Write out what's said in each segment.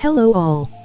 Hello all.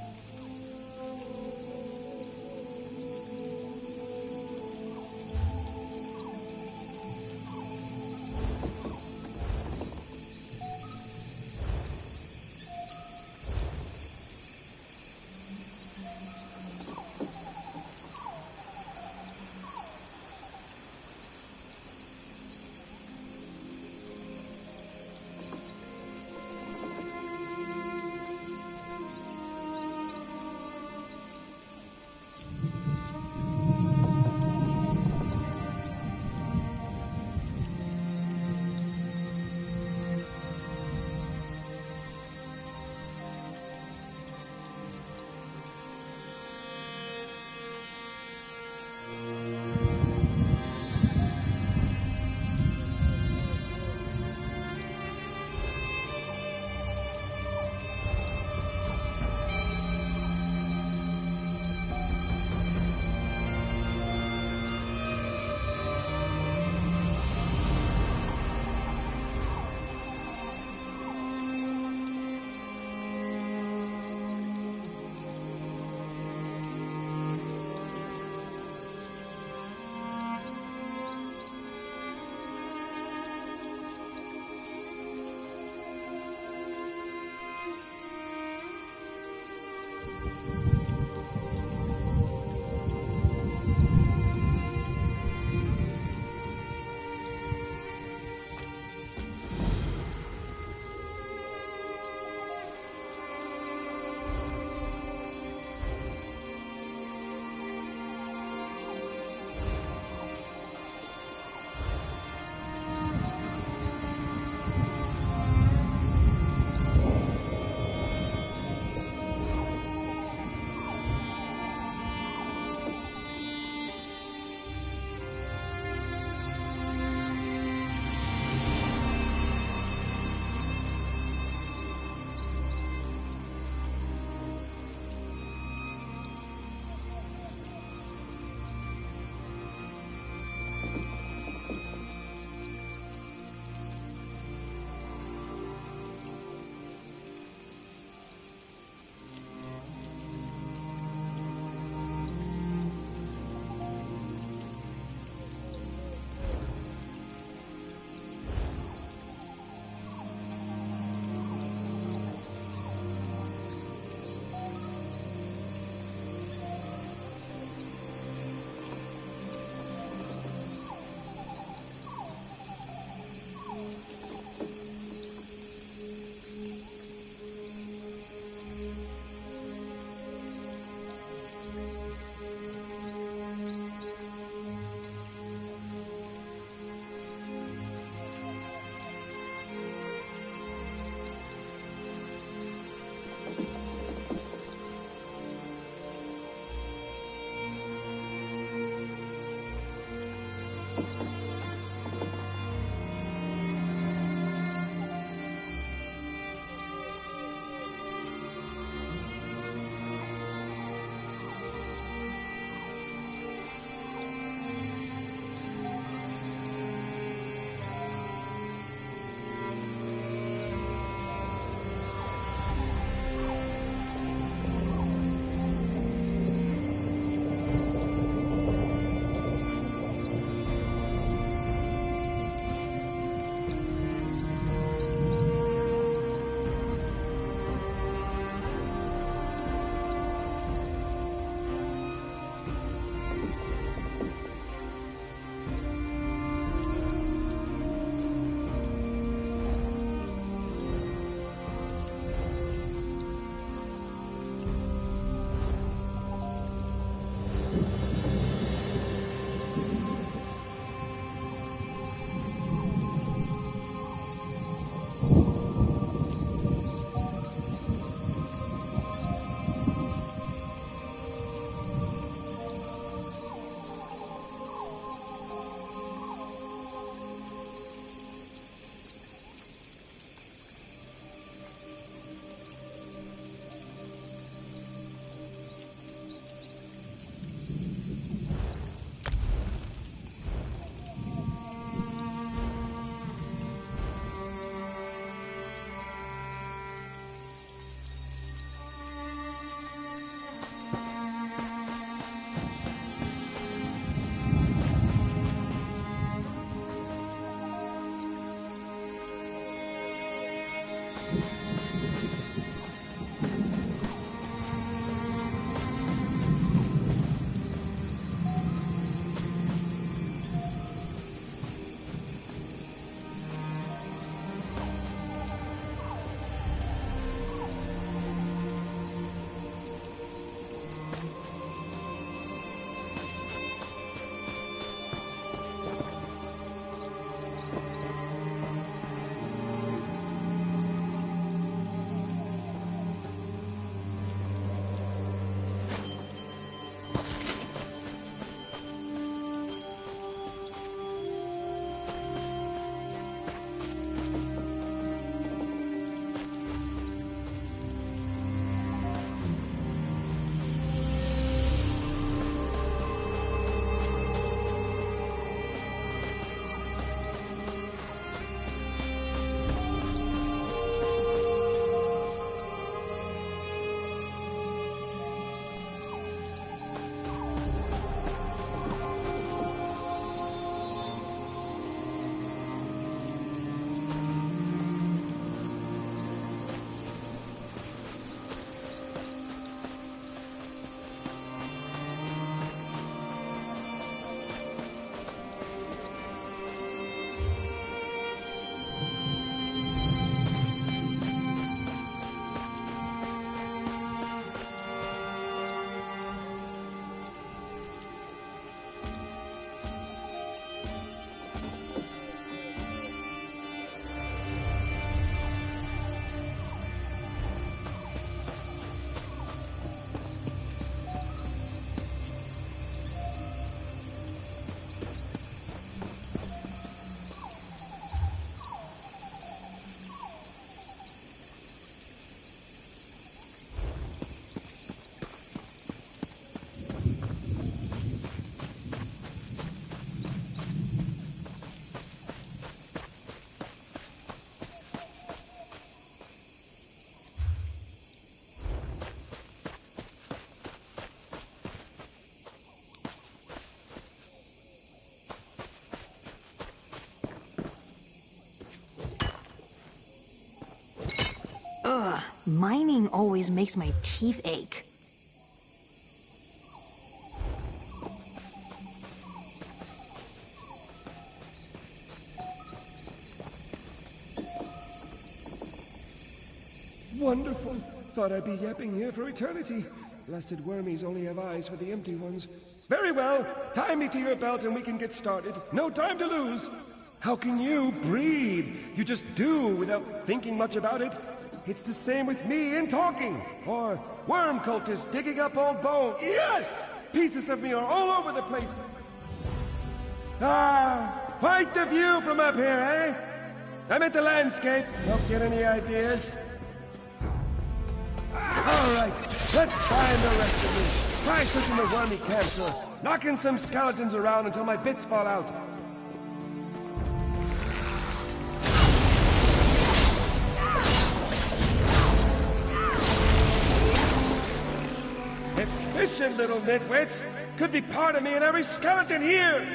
Mining always makes my teeth ache. Wonderful. Thought I'd be yapping here for eternity. Blasted wormies only have eyes for the empty ones. Very well. Tie me to your belt and we can get started. No time to lose. How can you breathe? You just do without thinking much about it. It's the same with me in talking. Or worm cultists digging up old bone. Yes! Pieces of me are all over the place. Ah, quite the view from up here, eh? I meant the landscape. Don't get any ideas. All right, let's find the rest of me. Try searching the wormy camps or knocking some skeletons around until my bits fall out. Efficient little nitwits! Could be part of me in every skeleton here!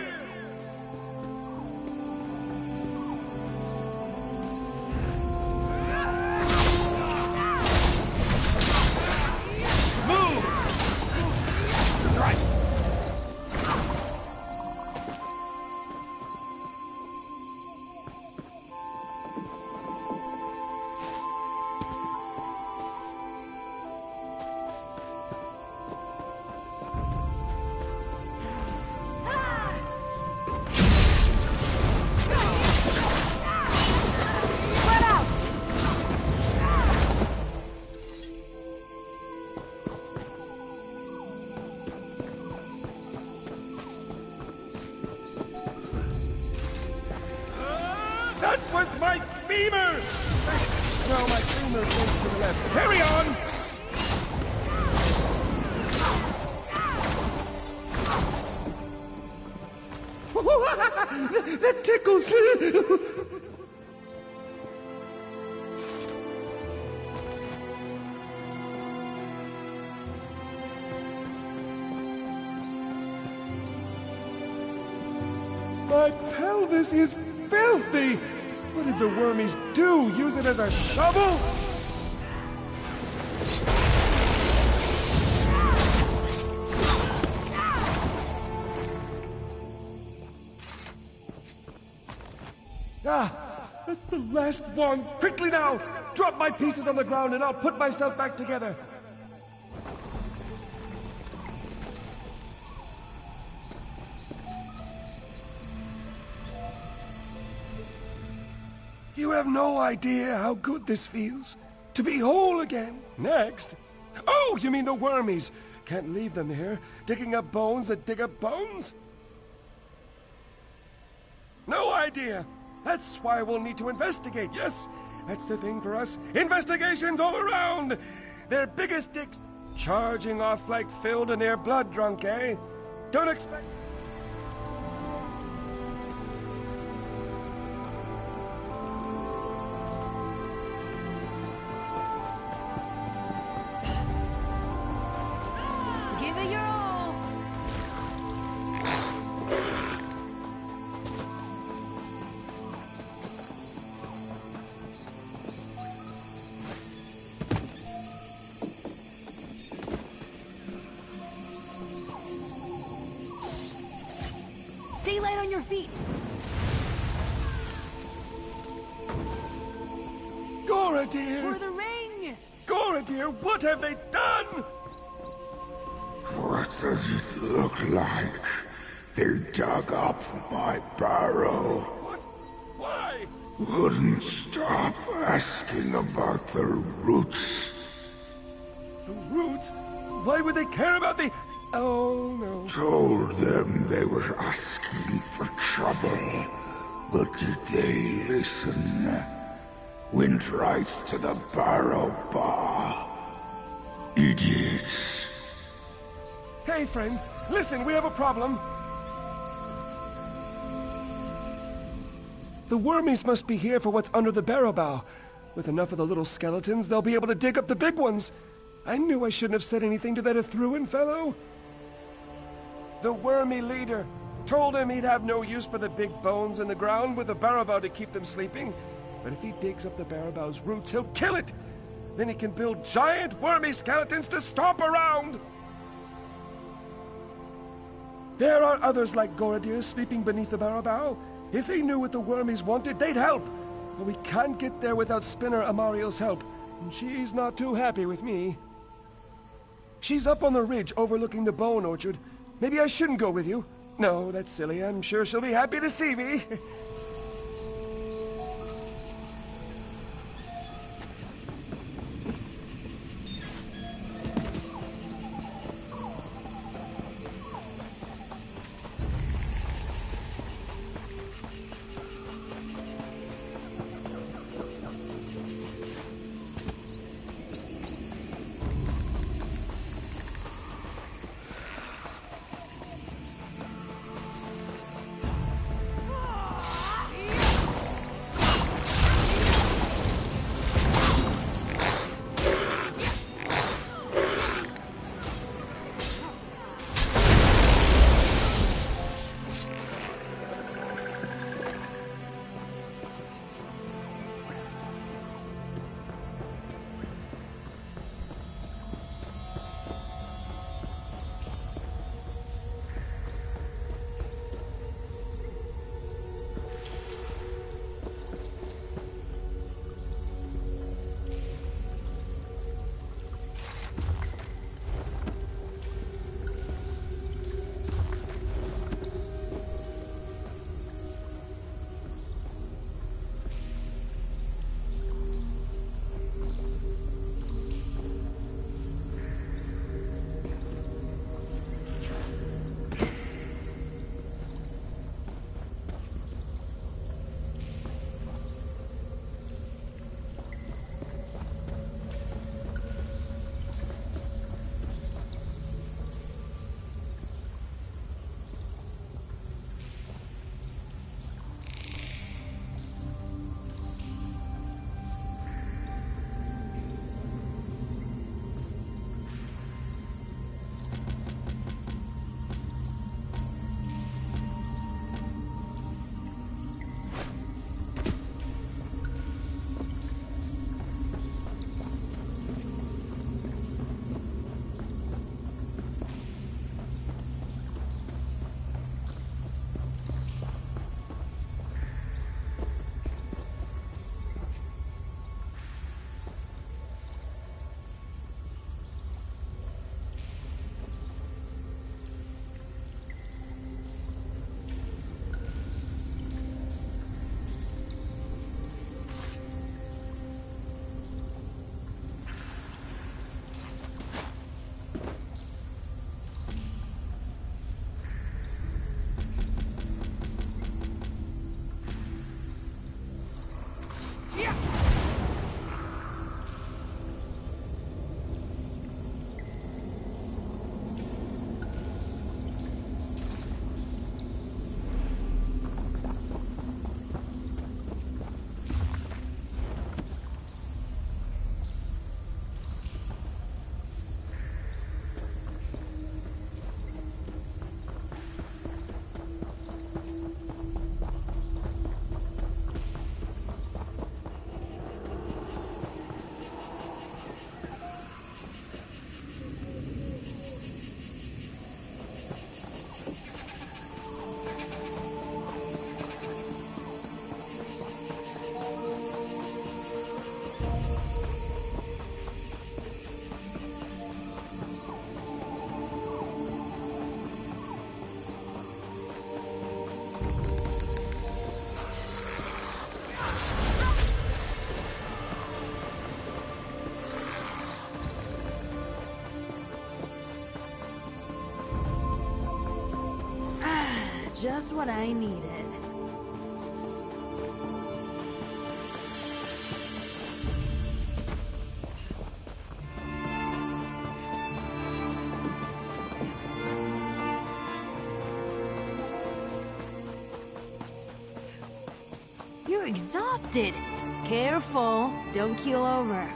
That was my femur! No, my femur goes to the left. Carry on! That tickles! My pelvis is filthy! What did the wormies do? Use it as a shovel? Ah, that's the last one. Quickly now! Drop my pieces on the ground and I'll put myself back together. You have no idea how good this feels. To be whole again. Next. Oh, you mean the wormies. Can't leave them here, digging up bones that dig up bones? No idea. That's why we'll need to investigate, yes? That's the thing for us. Investigations all around. Their biggest dicks charging off like filled and near blood drunk, eh? Don't expect... Give it your all. Stay light on your feet. Gora, dear! For the ring! Gora, dear, what have they done? What does it look like? They dug up my barrow. What? Why? Wouldn't stop asking about the roots. The roots? Why would they care about the... Oh, no. Told them they were asking for trouble. But did they listen? Went right to the barrow bar. Idiots. Hey, friend, listen, we have a problem. The wormies must be here for what's under the barrow bow. With enough of the little skeletons, they'll be able to dig up the big ones. I knew I shouldn't have said anything to that Ithruin fellow. The wormy leader told him he'd have no use for the big bones in the ground with the barrow bow to keep them sleeping. But if he digs up the barrow bow's roots, he'll kill it. Then he can build giant wormy skeletons to stomp around! There are others like Gorodir sleeping beneath the Barabao. If they knew what the wormies wanted, they'd help. But we can't get there without Spinner Amario's help, and she's not too happy with me. She's up on the ridge overlooking the bone orchard. Maybe I shouldn't go with you. No, that's silly. I'm sure she'll be happy to see me. Just what I needed. You're exhausted. Careful, don't keel over.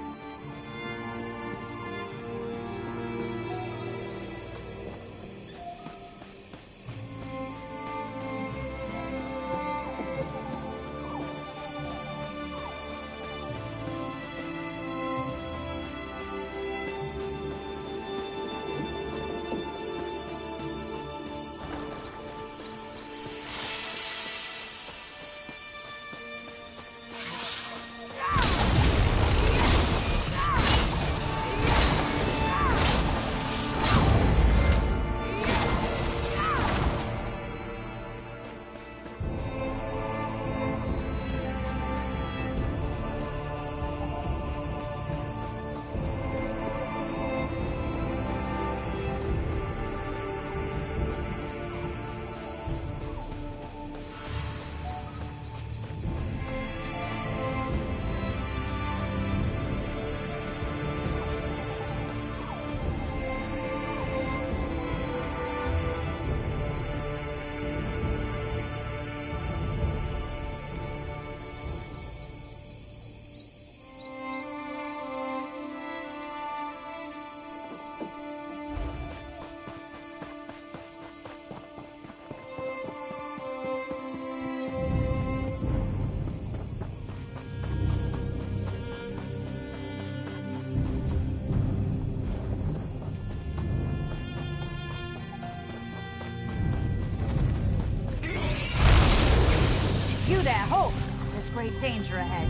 there, halt! There's great danger ahead.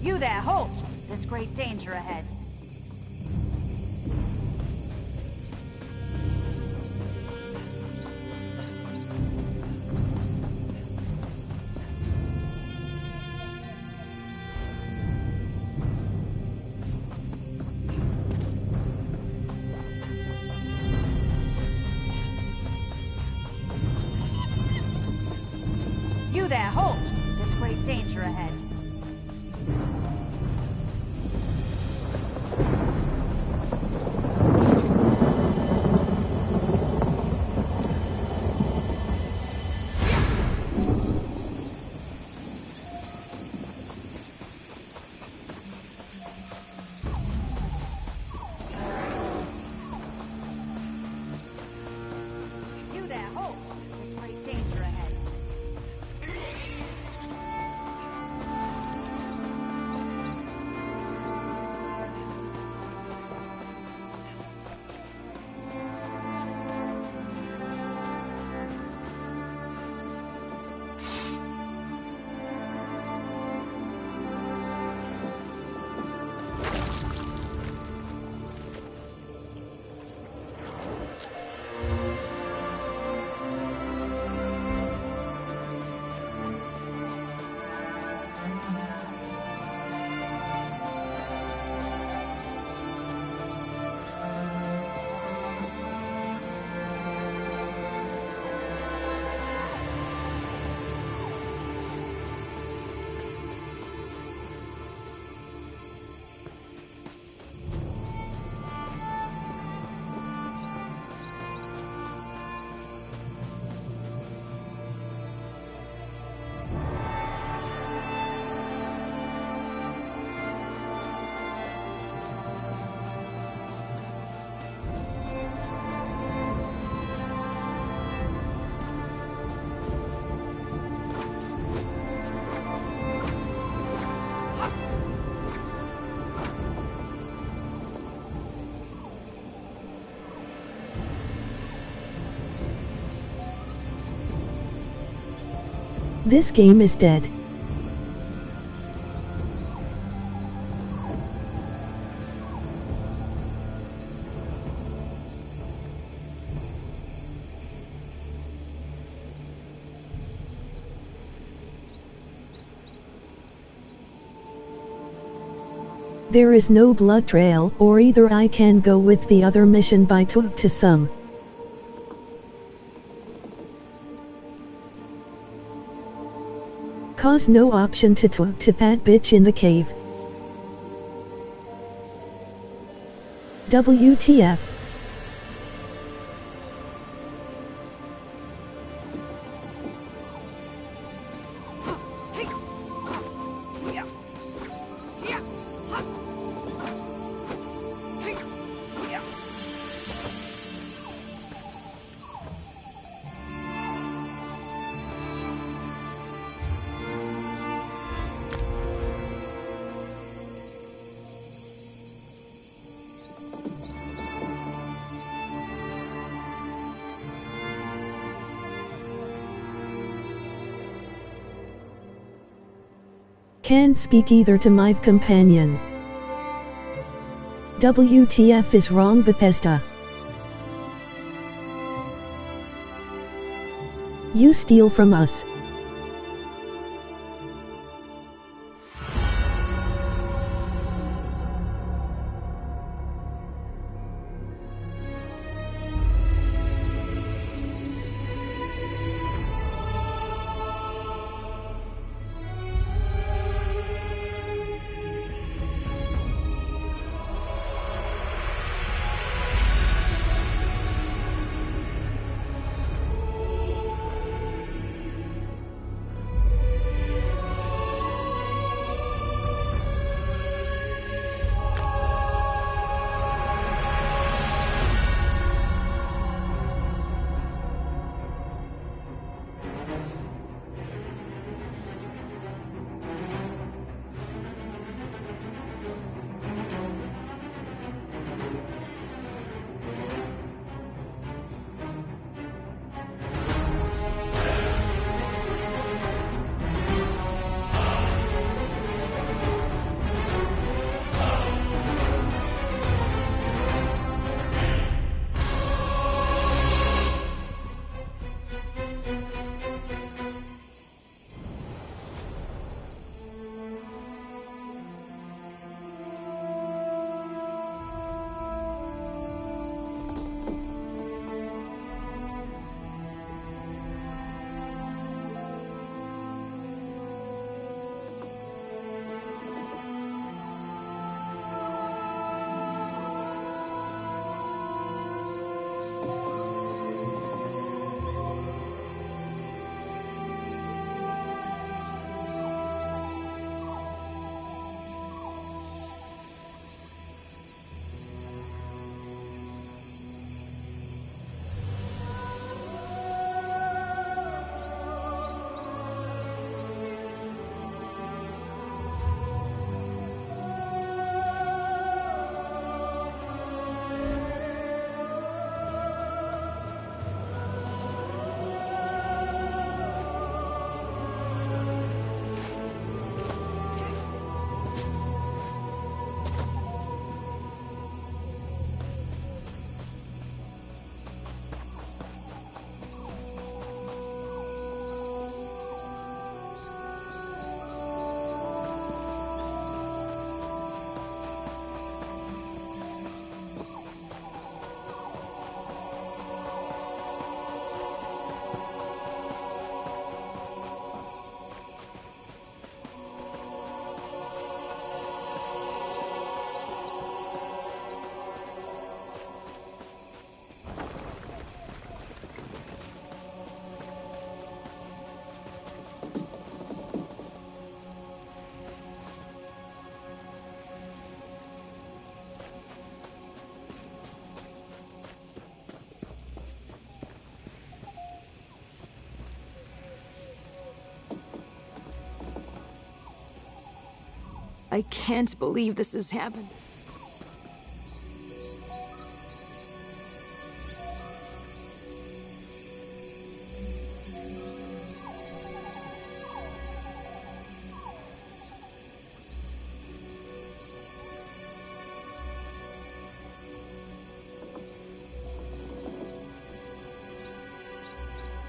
You there, halt! There's great danger ahead. You there, halt! There's great danger ahead. You there, halt! There's great danger ahead. This game is dead. There is no blood trail, or either I can go with the other mission by talk to some. Cause no option to talk to that bitch in the cave. WTF. Can't speak either to my companion. WTF is wrong, Bethesda. You steal from us. I can't believe this has happened.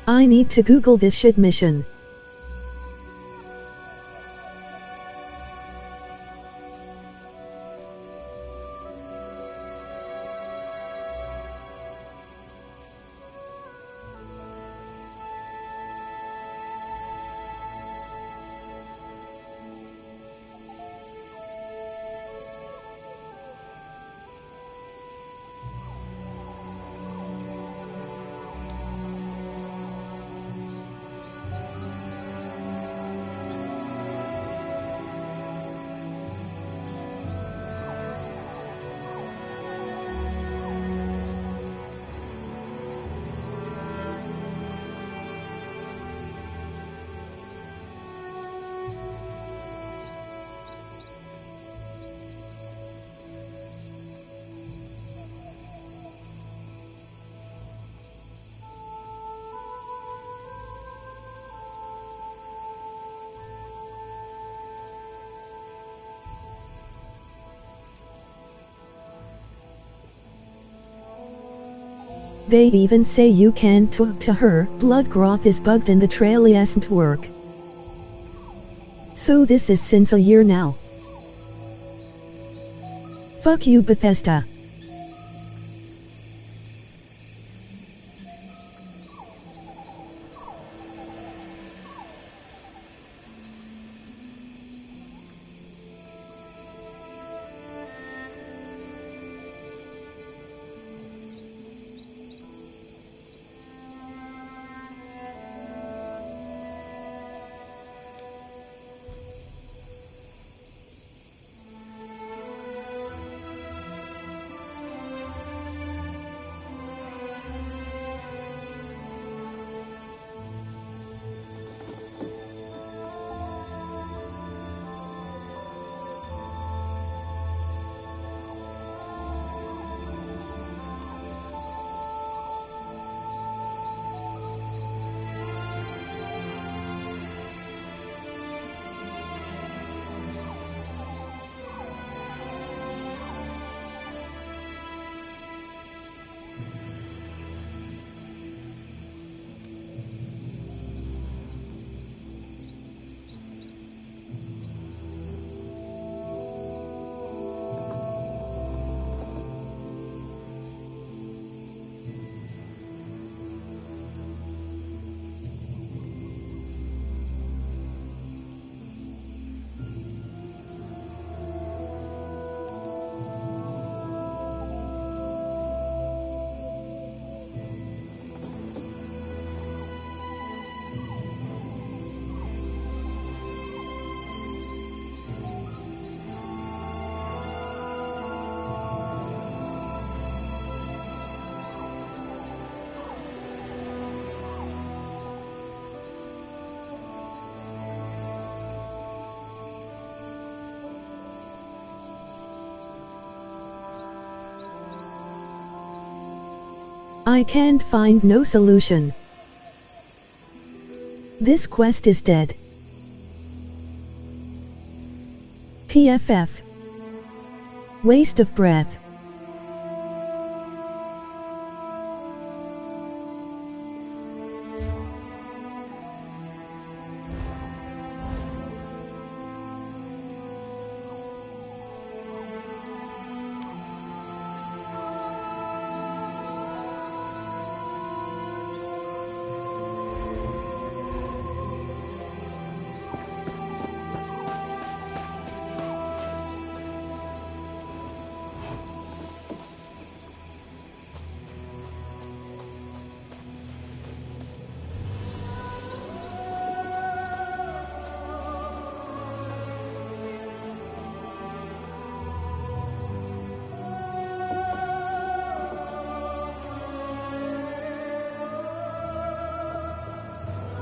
I need to Google this shit mission. They even say you can't talk to her. Bloodgroth is bugged and the trail isn't work. So this is since a year now. Fuck you, Bethesda. I can't find no solution. This quest is dead. PFF. Waste of breath.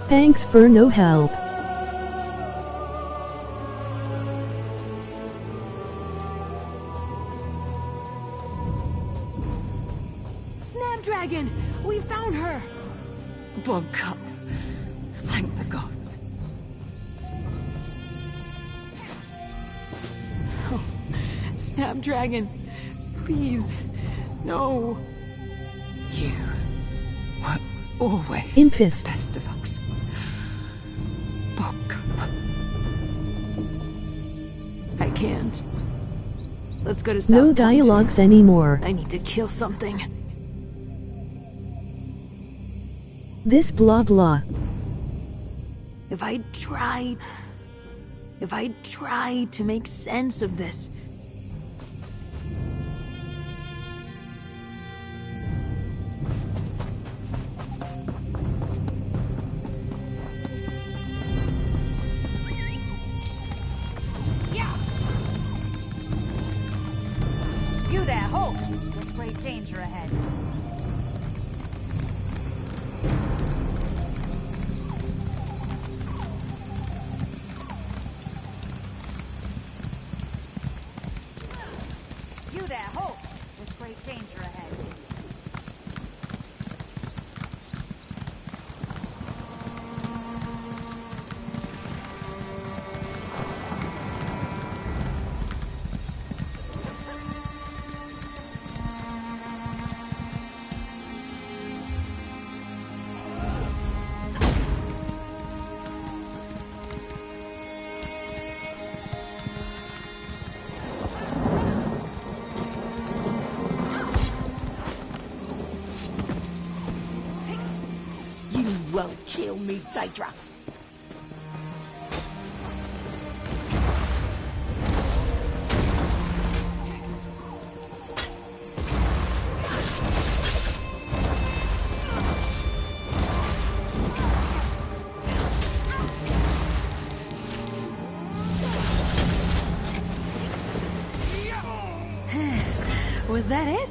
Thanks for no help. Bug Cup. Thank the gods. Oh, Snapdragon, please, no. You were always Impist. the best of us. Bug Cup. I can't. Let's go to South No Point. dialogues anymore. I need to kill something. This blah blah. If I try to make sense of this. You there, halt! There's great danger ahead. You there, halt! There's great danger ahead. You won't kill me, Daedra. Was that it?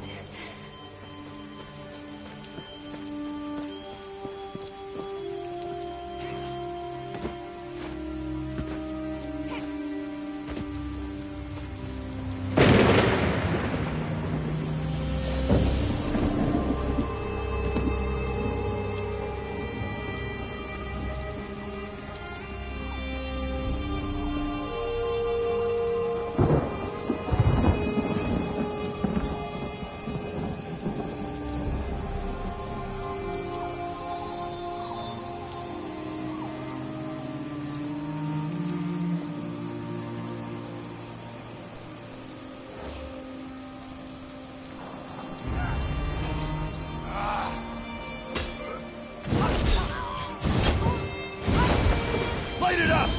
Light it up!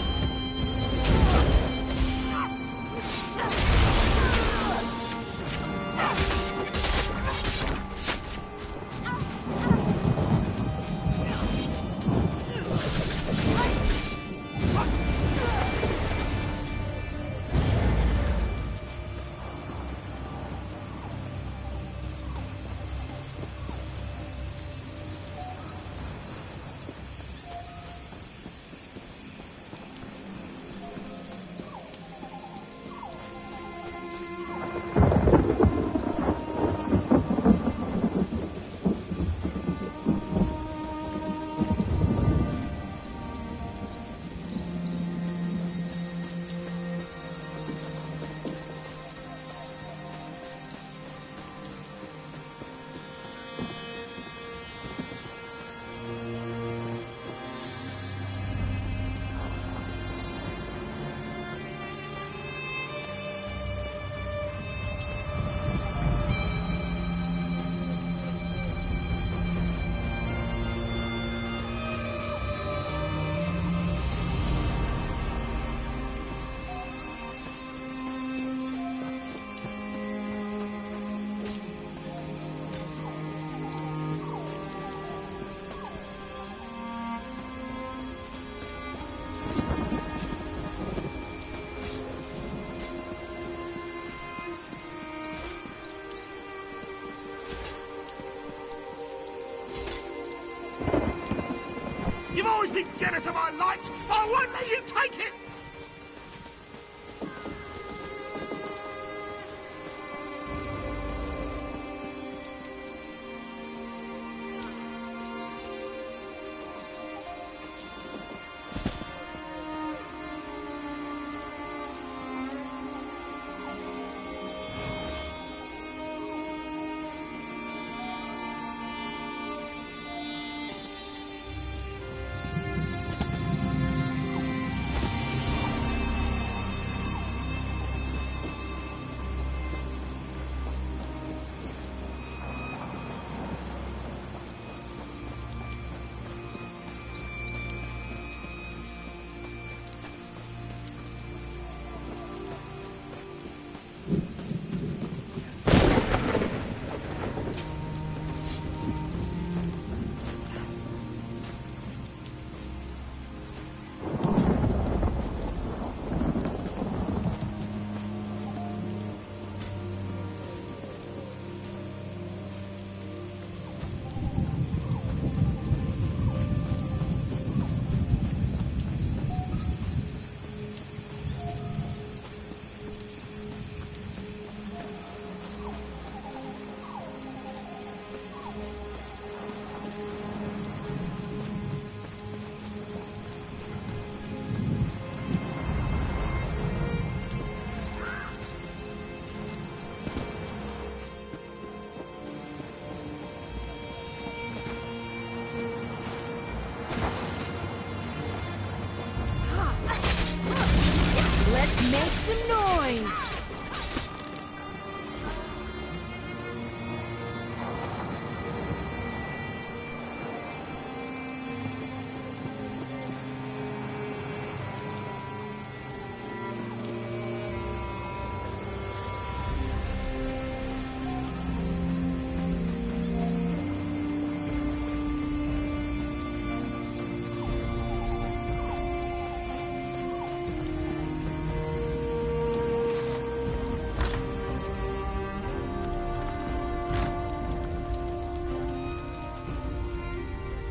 Make some noise!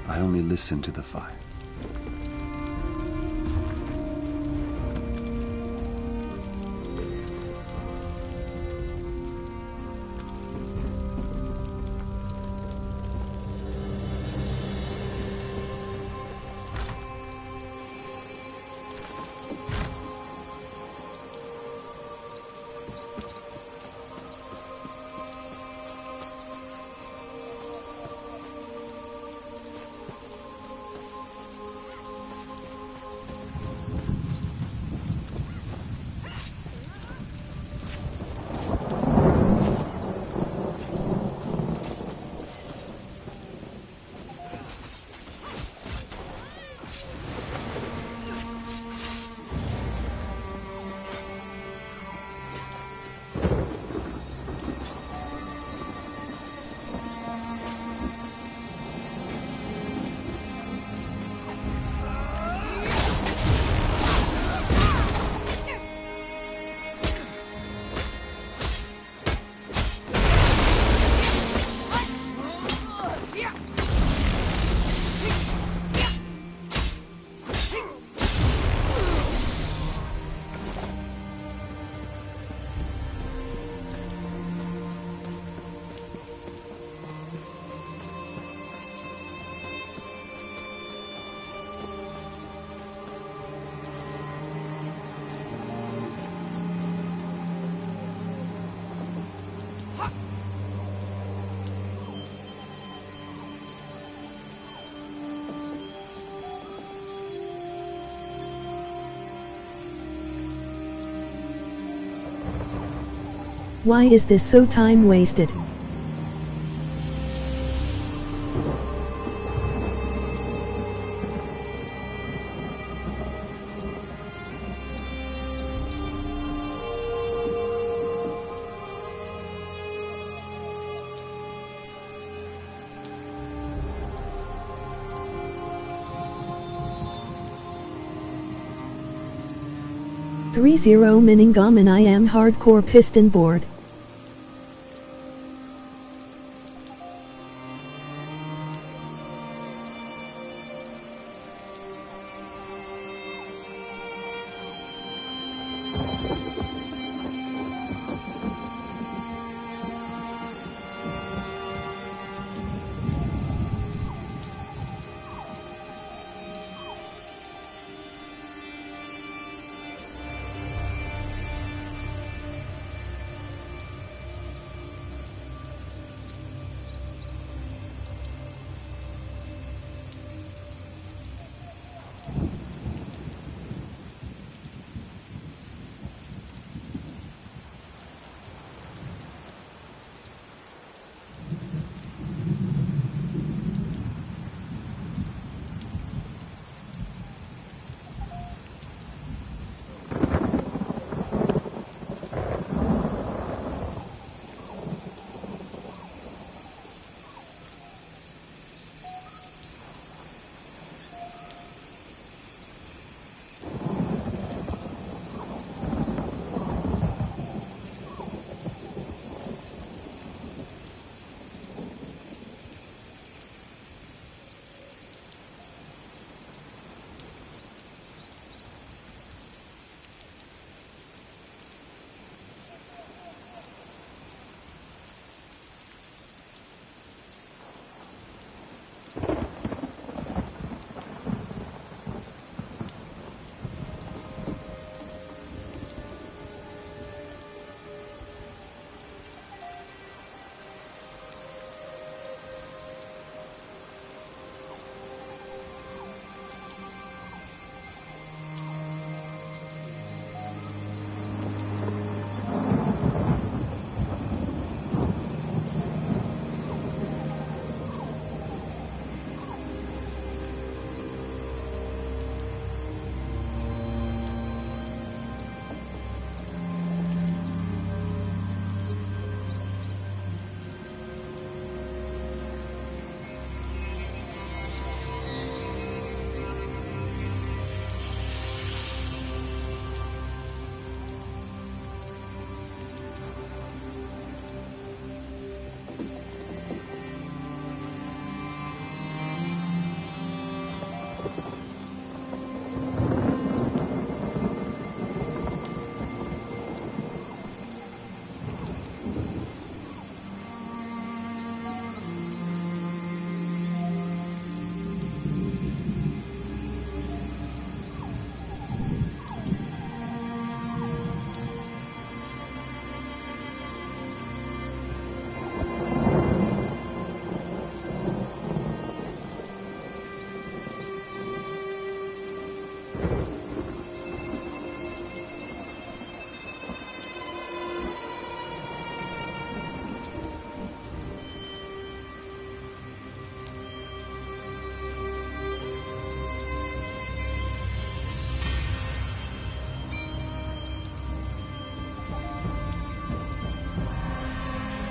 I only listen to the fire. Why is this so time wasted? .30 Minningaman I am hardcore piston board.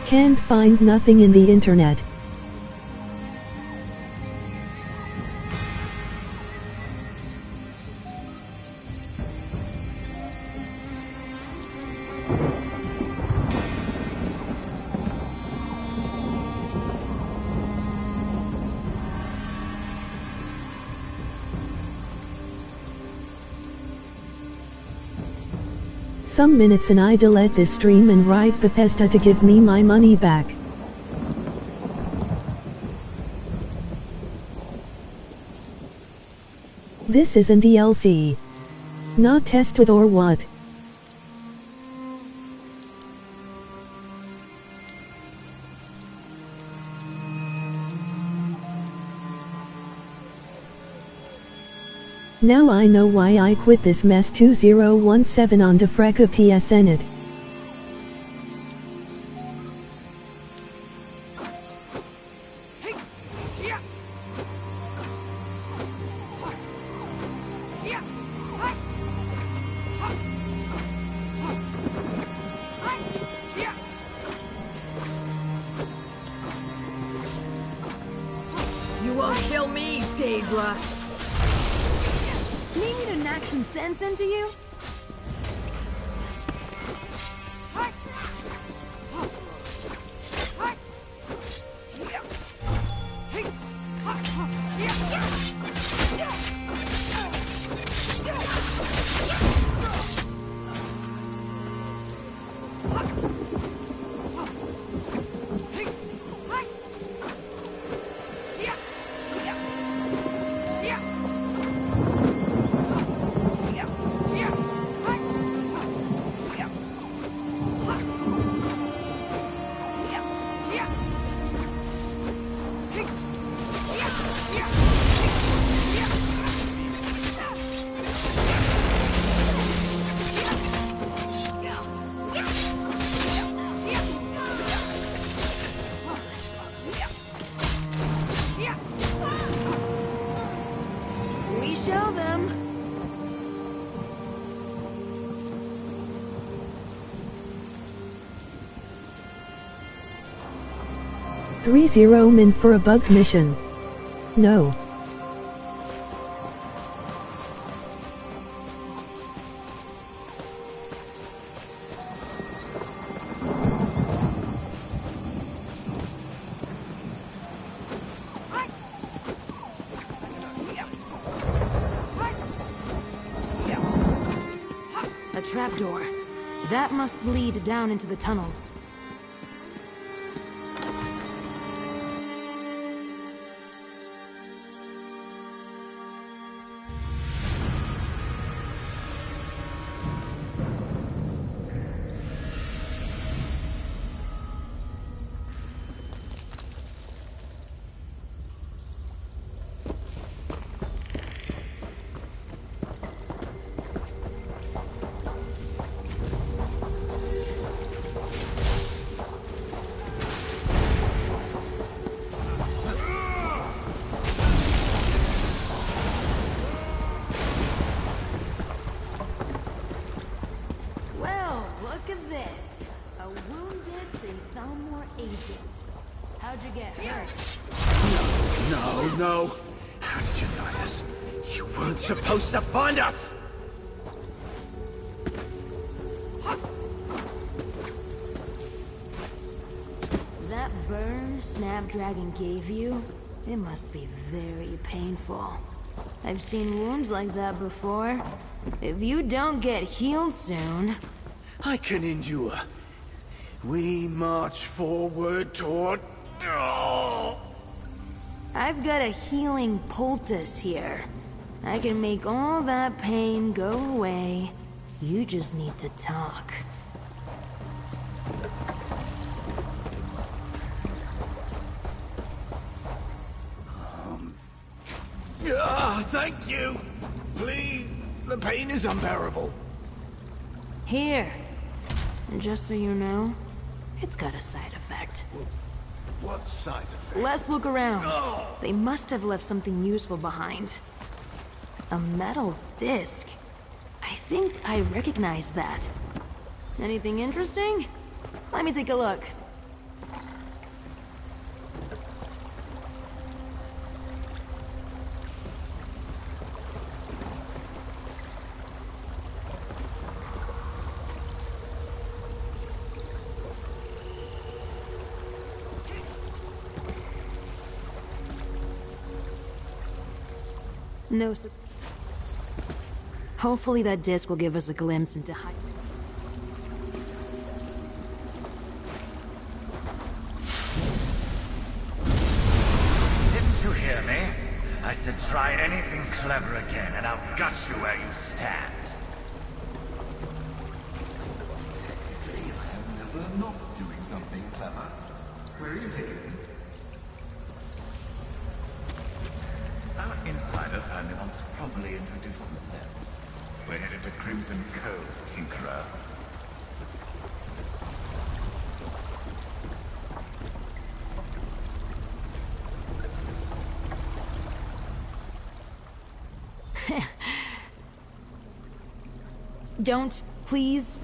Can't find nothing in the internet. Some minutes and I delete this stream and write Bethesda to give me my money back. This isn't DLC. Not tested or what? Now I know why I quit this mess. 2017 on Defreca PSN it. You won't kill me, Daedra. Need me to knock some sense into you? We show them. 30 min for a bugged mission. No. A trapdoor. That must lead down into the tunnels. Look at this. A wounded Sathelmor agent. How'd you get hurt? No. How did you find us? You weren't supposed to find us! That burn Snapdragon gave you, it must be very painful. I've seen wounds like that before. If you don't get healed soon... I can endure. We march forward toward... Oh. I've got a healing poultice here. I can make all that pain go away. You just need to talk. Thank you! Please, the pain is unbearable. Here. And just so you know, it's got a side effect. What side effect? Let's look around. Oh. They must have left something useful behind. A metal disc. I think I recognize that. Anything interesting? Let me take a look. No, sir. Hopefully that disc will give us a glimpse into Didn't you hear me? I said try anything clever again, and I'll gut you where you stand. I am never not doing something clever. Where are you taking me? Our insider family wants to properly introduce themselves. We're headed to Crimson Cove, Tinkerer. Don't, please.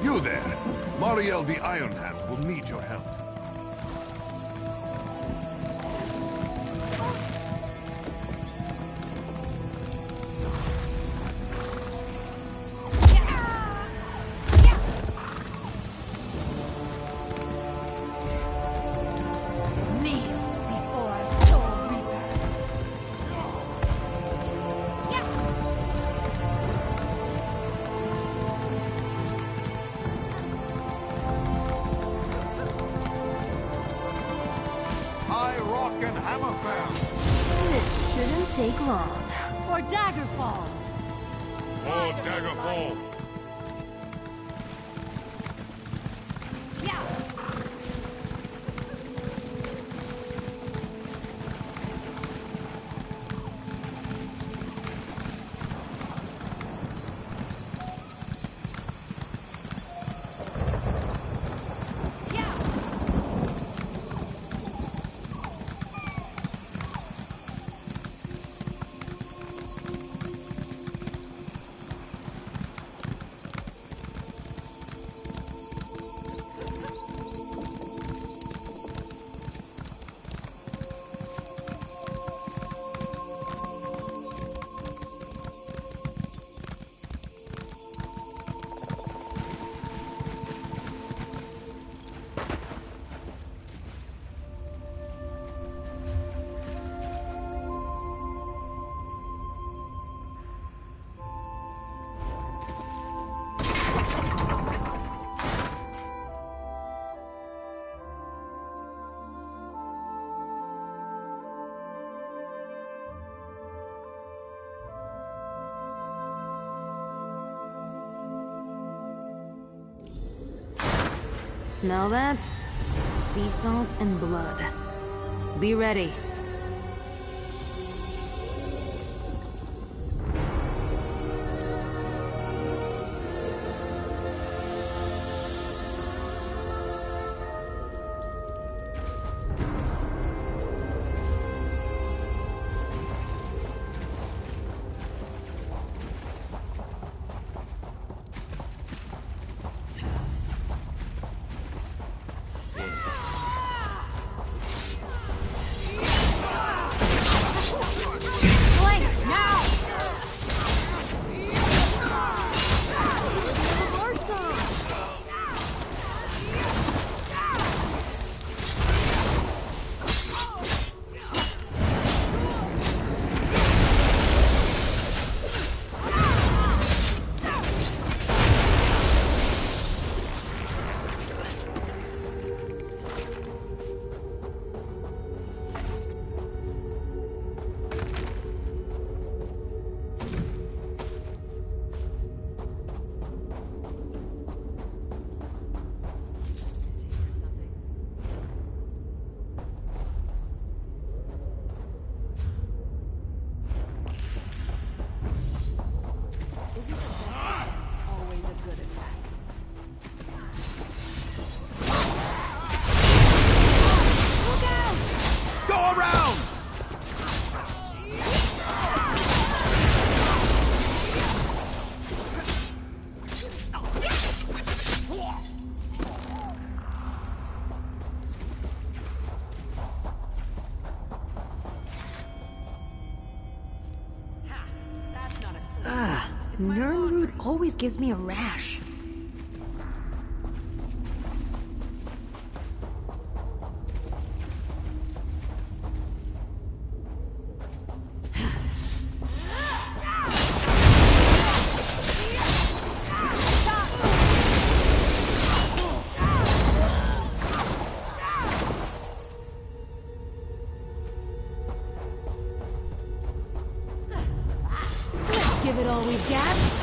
You there! Moriel the Iron Hand will need your help. Kneel before our soul reaper. Dragon Hammerfell! This shouldn't take long. For Daggerfall! Oh, Daggerfall! Yeah! Smell that? Sea salt and blood. Be ready. Nirnroot always gives me a rash. Give it all we've got.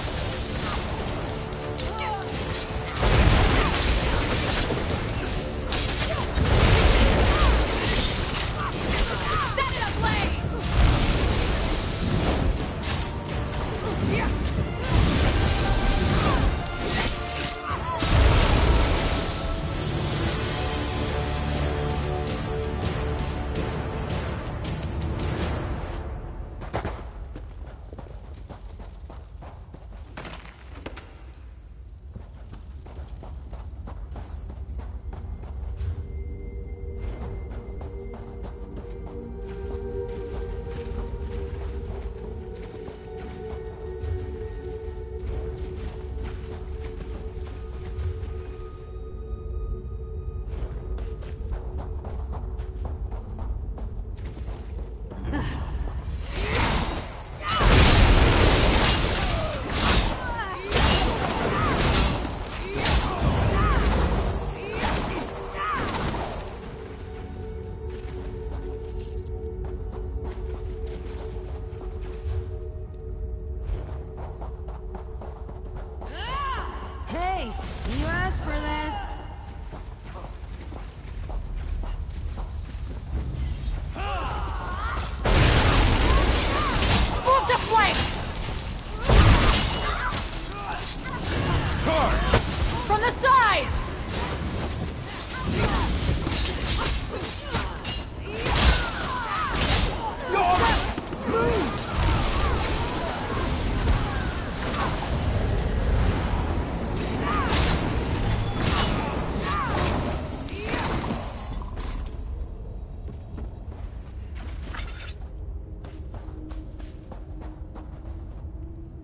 Hey! You asked for this. Move to flank! Charge! From the sides!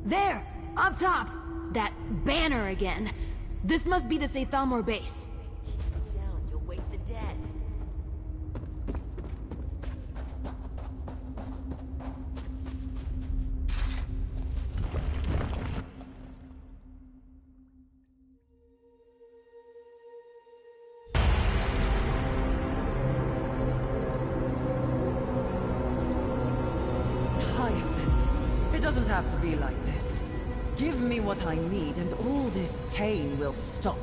There! Up top! That banner again. This must be the Sathalmor base. Keep it down, you'll wake the dead. Hyacinth, it doesn't have to be like this. Give me what I need and all this pain will stop.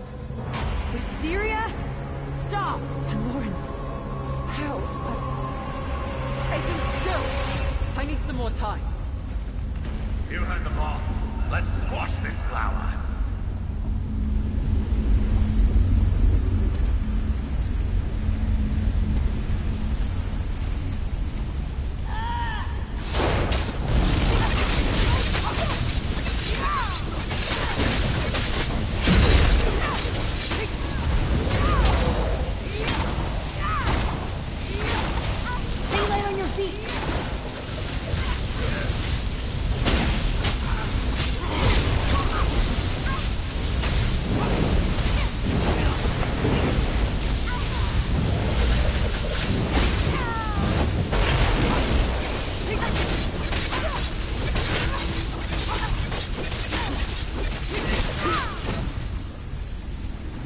Wisteria? Stop! And Lauren, how? Agent, no! I need some more time. You heard the boss. Let's squash this flower. Stay light on your feet!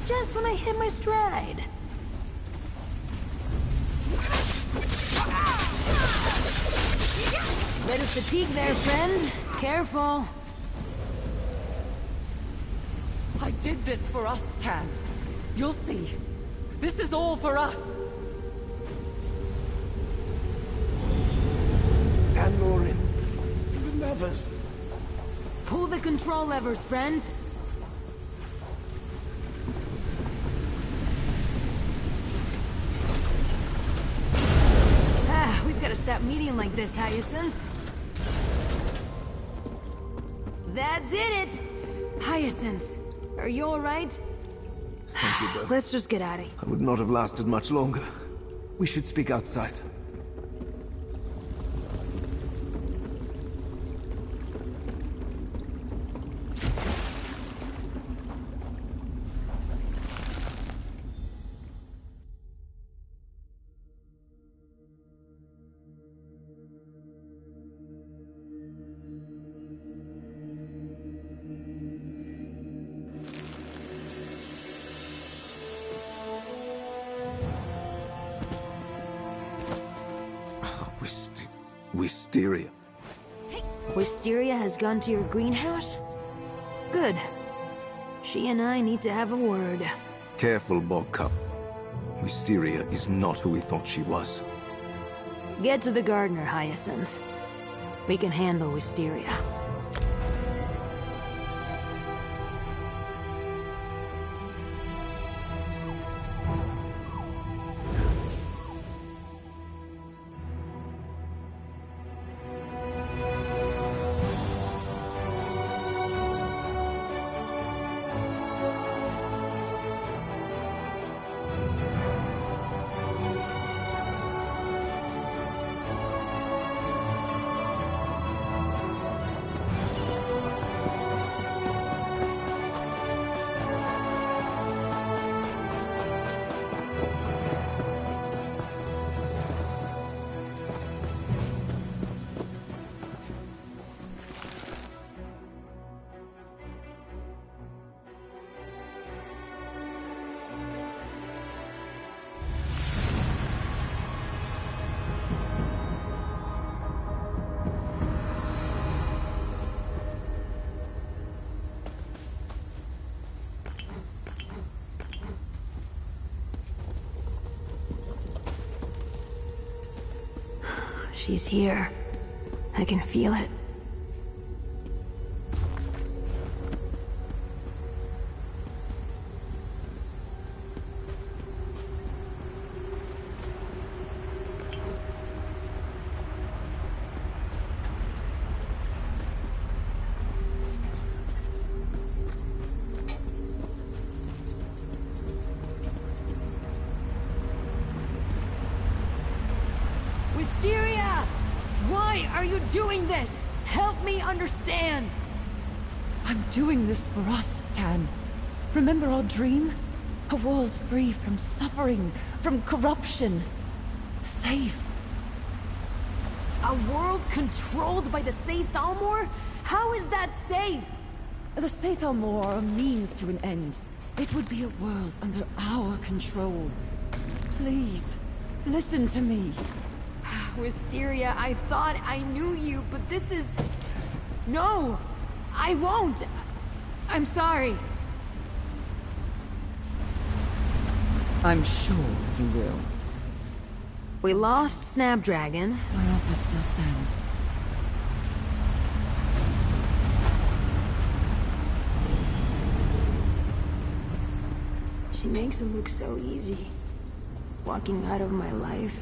Just when I hit my stride. Bit of fatigue there, friend. Careful. I did this for us, Tan. You'll see. This is all for us. Tanmorin, the lovers. Pull the control levers, friend. We've got to stop meeting like this, Hyacinth. That did it! Hyacinth, are you alright? Thank you, Beth. Let's just get out of here. I would not have lasted much longer. We should speak outside. Wisteria. Wisteria has gone to your greenhouse? Good. She and I need to have a word. Careful, Bogcup. Wisteria is not who we thought she was. Get to the gardener, Hyacinth. We can handle Wisteria. She's here. I can feel it. Wisteria! Why are you doing this? Help me understand! I'm doing this for us, Tan. Remember our dream? A world free from suffering, from corruption. Safe. A world controlled by the Seyth Almor? How is that safe? The Seyth Almor are a means to an end. It would be a world under our control. Please, listen to me. Wisteria, I thought I knew you, but this is... No! I won't! I'm sorry. I'm sure you will. We lost Snapdragon. My offer still stands. She makes it look so easy. Walking out of my life.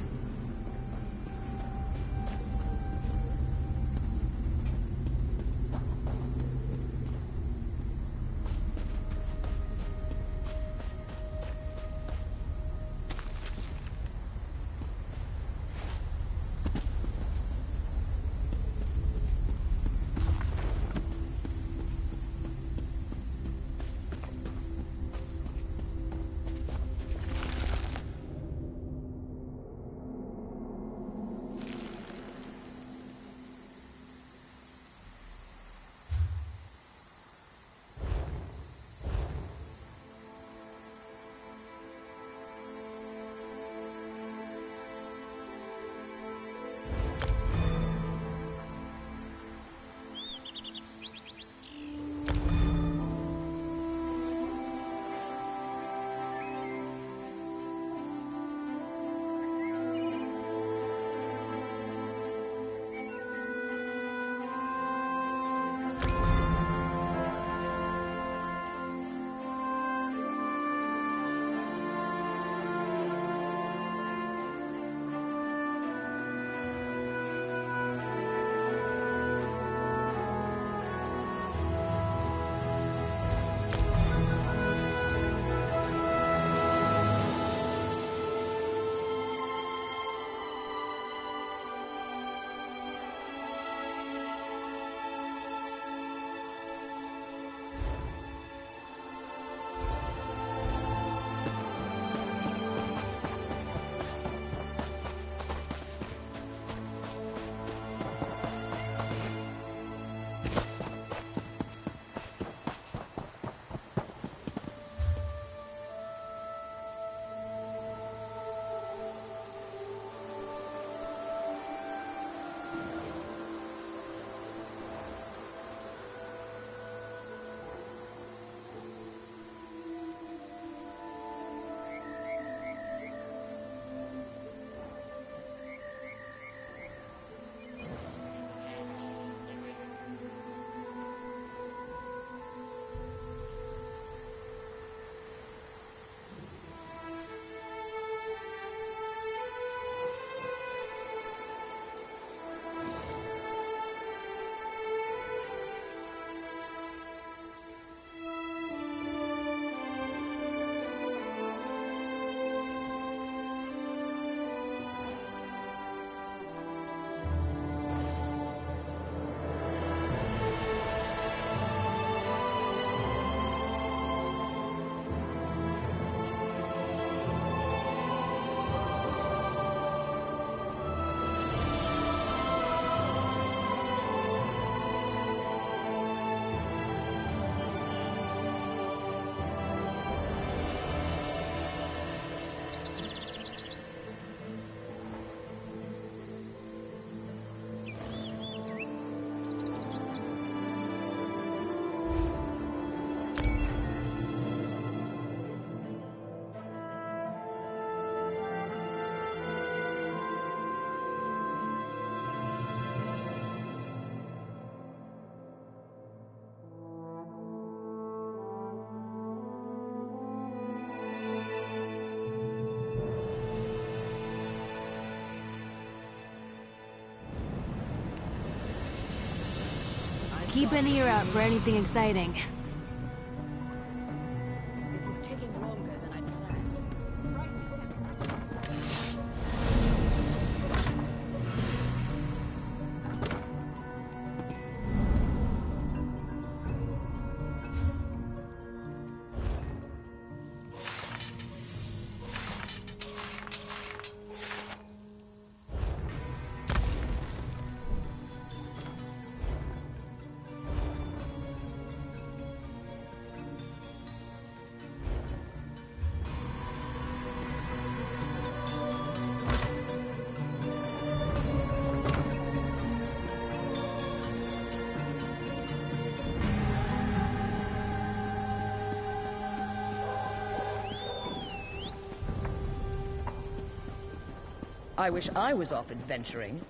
keep an ear out for anything exciting. This is taking longer than I planned. I wish I was off adventuring.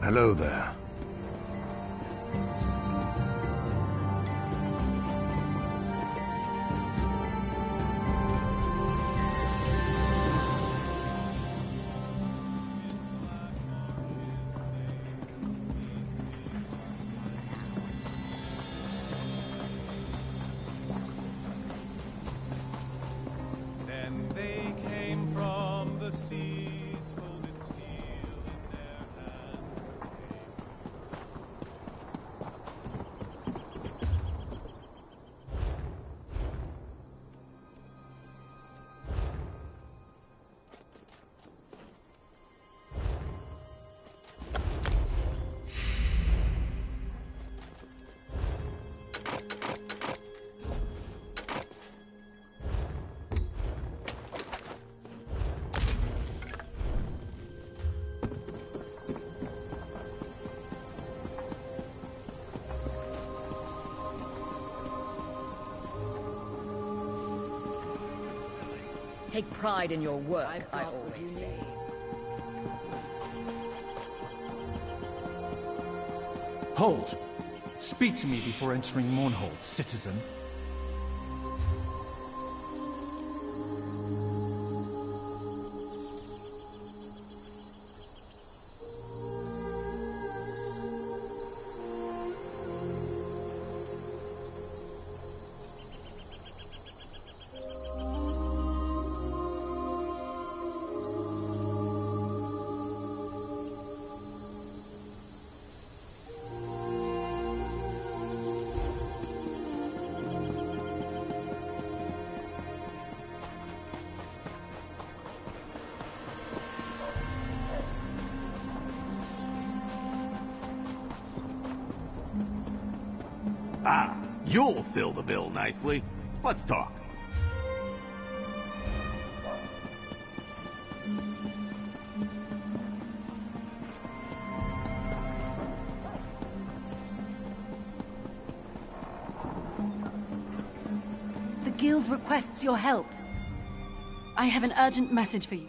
Hello there. And they came from the seas, folded steel in their hands. Take pride in your work, I always say. Hold! Speak to me before entering Mournhold, citizen. Ah, you'll fill the bill nicely. Let's talk. guild requests your help. I have an urgent message for you.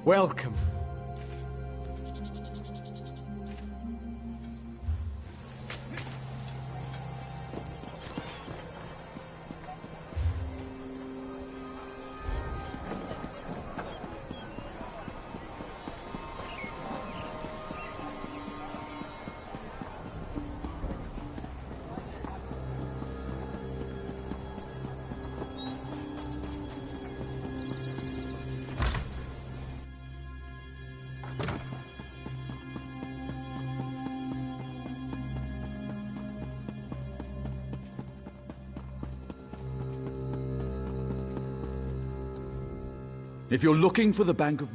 Welcome. If you're looking for the Bank of...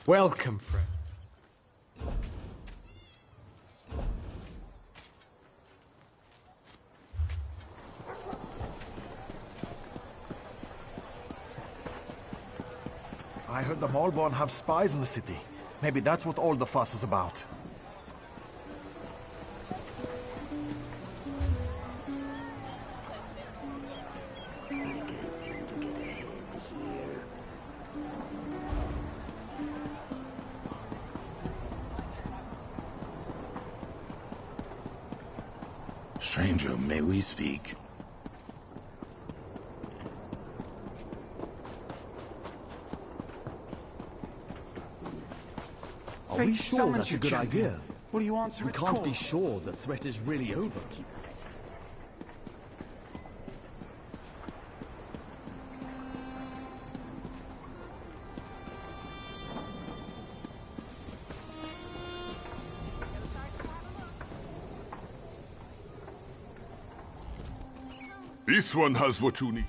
Welcome, friend. I heard the Maulborn have spies in the city. Maybe that's what all the fuss is about. Stranger, may we speak? Are we sure that's a good idea? Will you answer We its can't call? be sure the threat is really over. This one has what you need.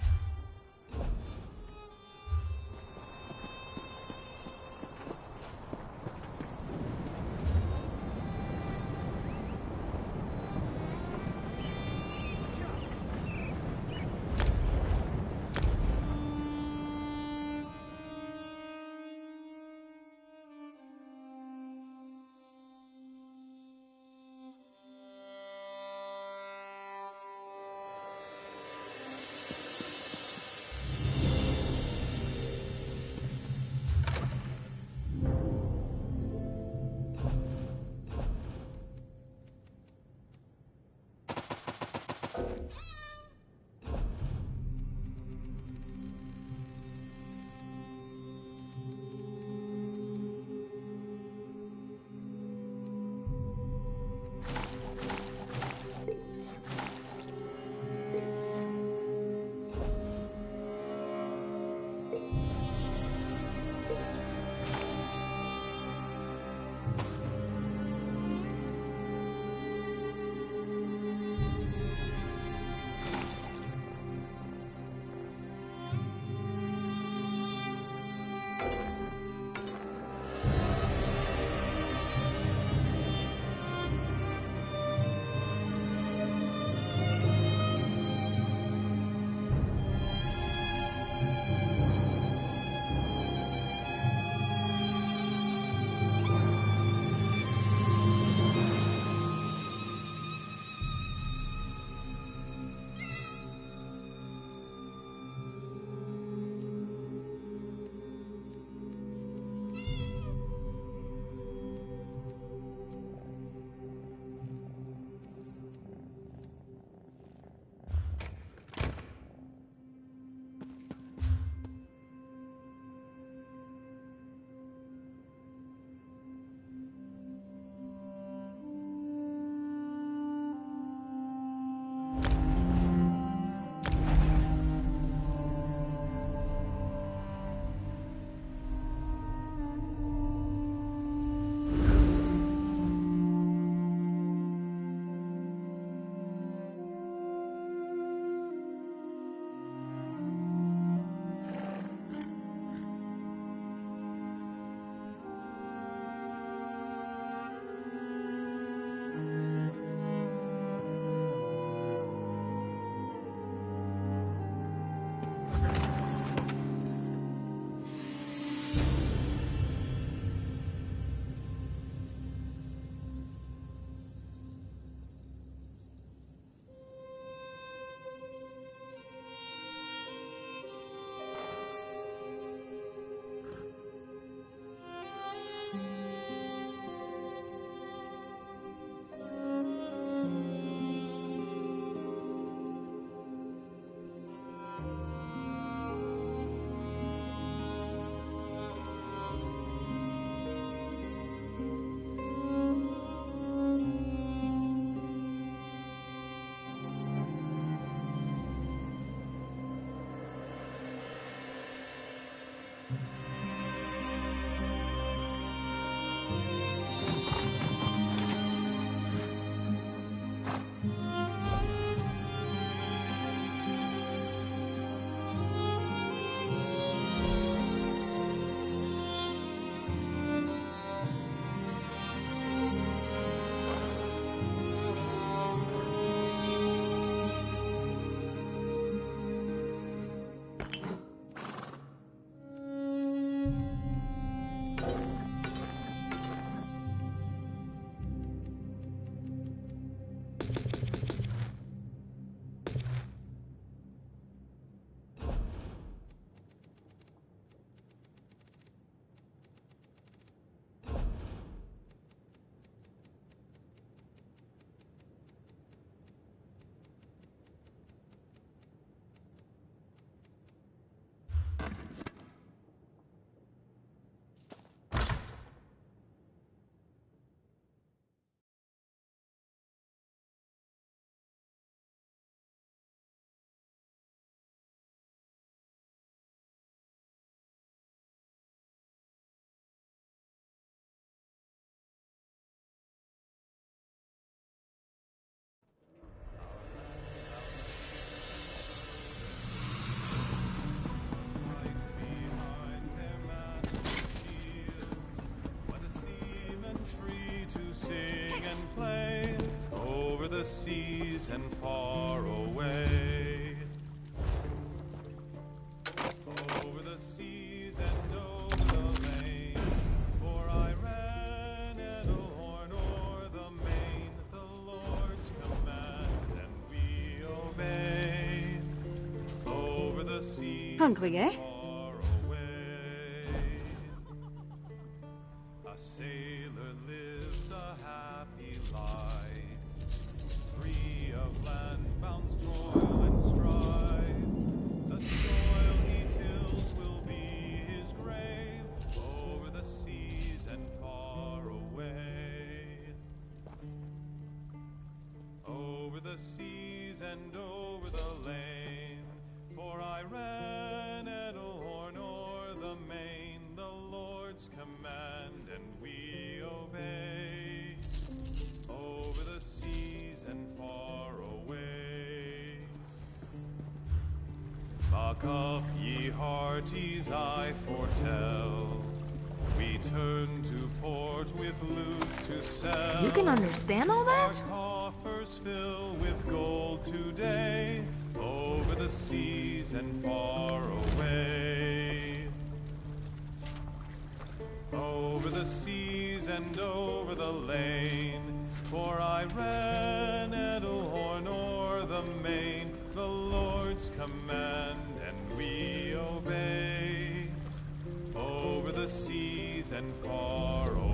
sing and play over the seas and far away. Over the seas and over the main, for I ran at a horn o'er the main, the Lord's command, and we obeyed. Over the seas Hungry, eh? far away. A sailor lives a happy life, free of land-bound's toil and strife. The soil he tills will be his grave, over the seas and far away. Over the seas and over the lane, for I ran at a horn o'er the main, the Lord's command, and we obey. Over the seas and far away. Buck up, ye hearties, I foretell. We turn to port with loot to sell. You can understand all that? Our coffers fill with gold today, over the seas and far away. Over the seas and over the lane, for I ran at a horn o'er the main, the Lord's command, and we obey. Over the seas and far away.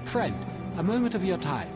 Friend, a moment of your time.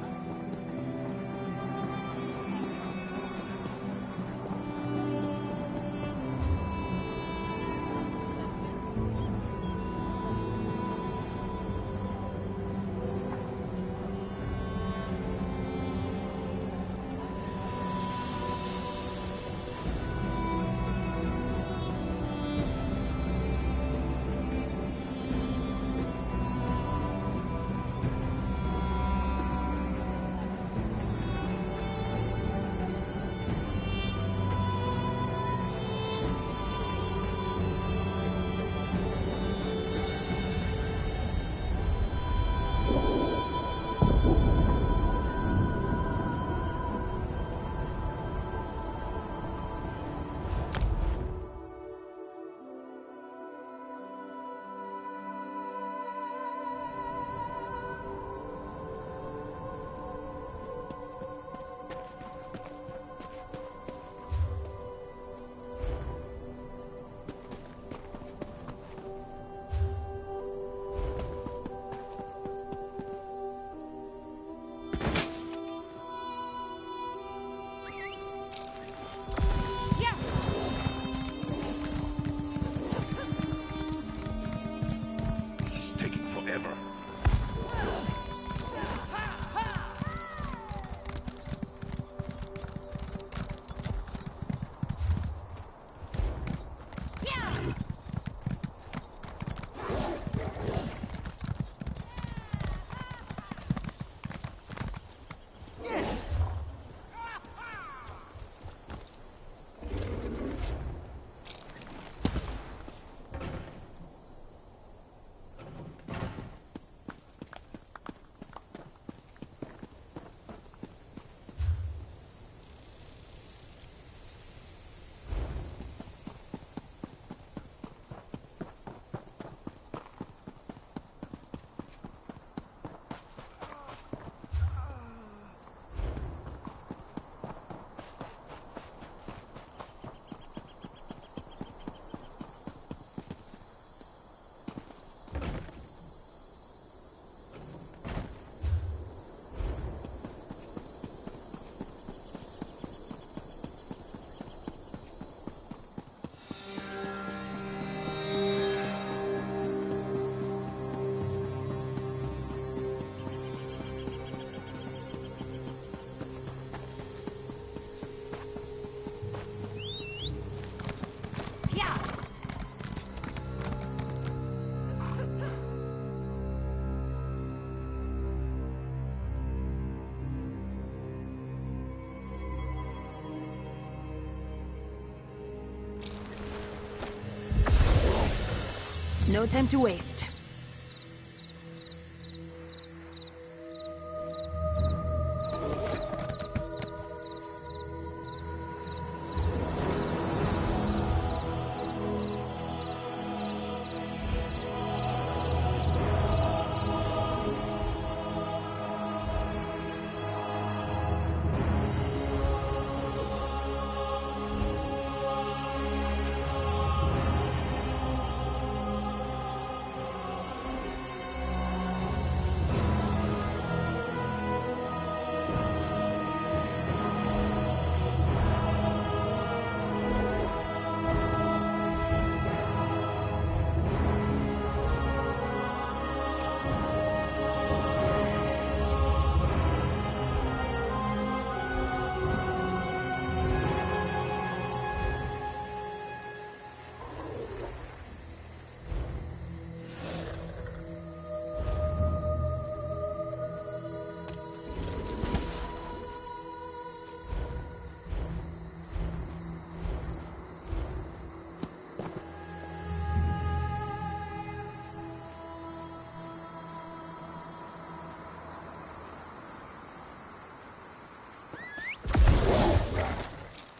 No time to waste.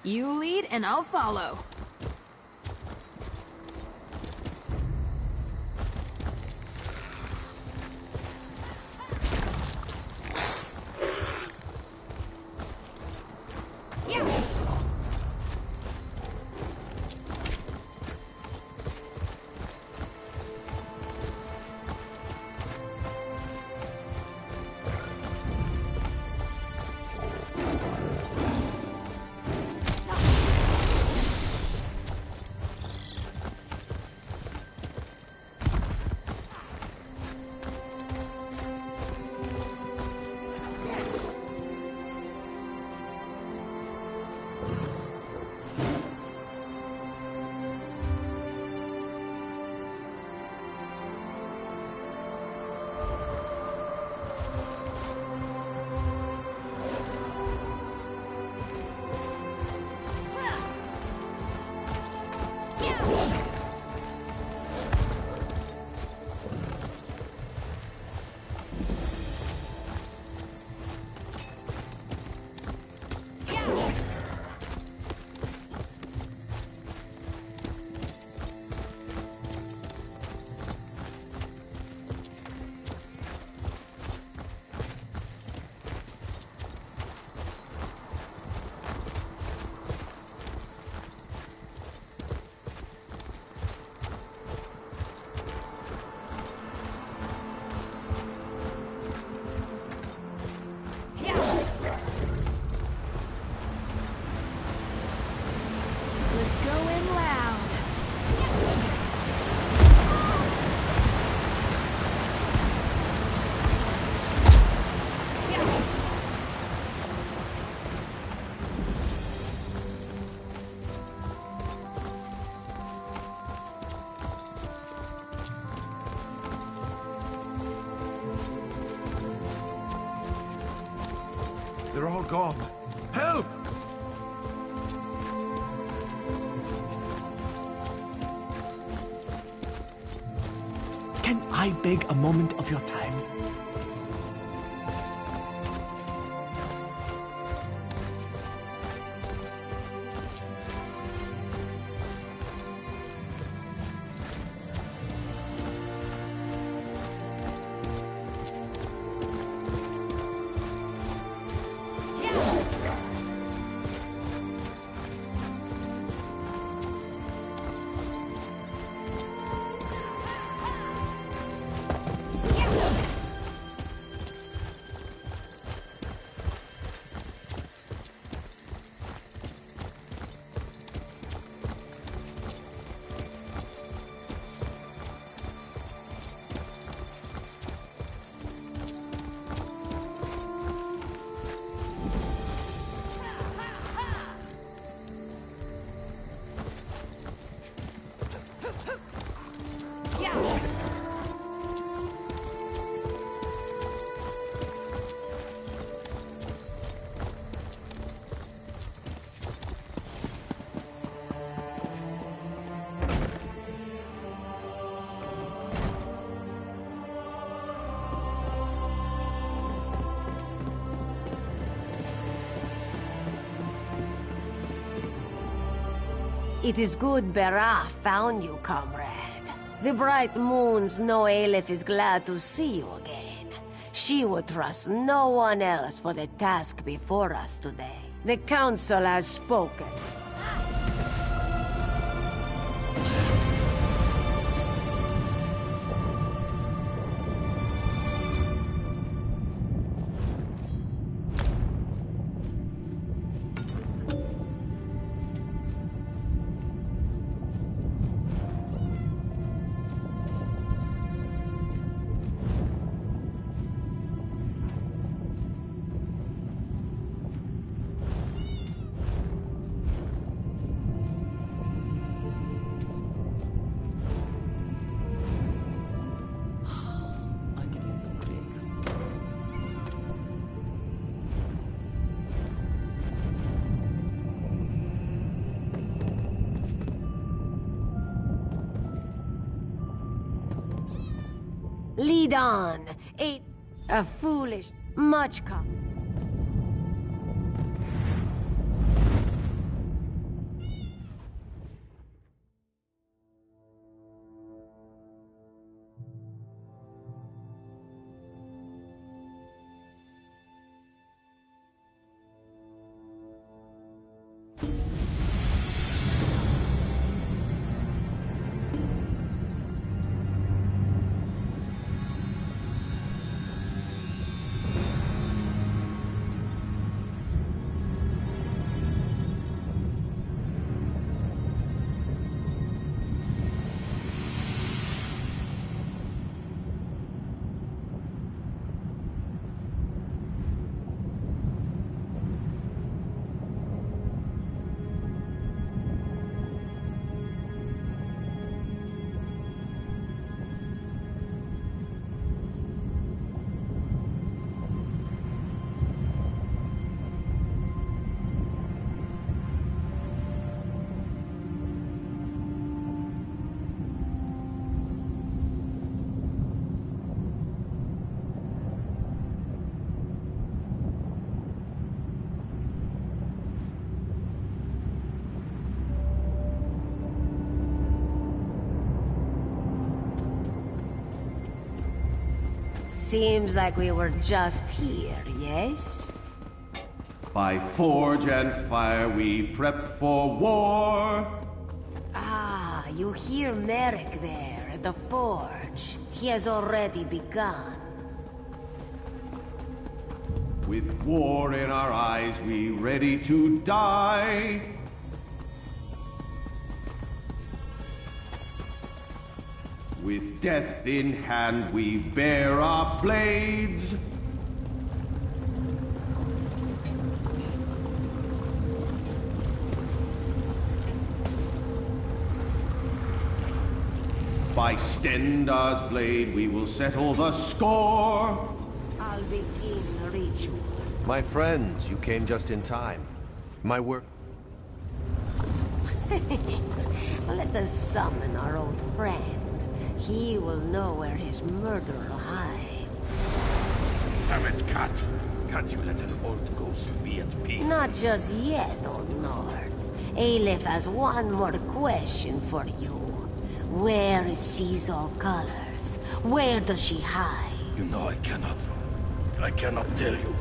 You lead and I'll follow. They're all gone. Help! Can I beg a moment of your time? It is good Berah found you, comrade. The bright moons know Aleph is glad to see you again. She would trust no one else for the task before us today. The Council has spoken. Lead on. A foolish, much come. Seems like we were just here, yes? By forge and fire we prep for war. Ah, you hear Merrick there at the forge. He has already begun. With war in our eyes, we ready to die. With death in hand, we bear our blades. By Stendar's blade, we will settle the score. I'll begin the ritual. My friends, you came just in time. My work... Let us summon our old friend. He will know where his murderer hides. Damn it, cat. Can't you let an old ghost be at peace? Not just yet, old Nord. Aleph has one more question for you. Where is Caesar Colors? Where does she hide? You know I cannot tell you.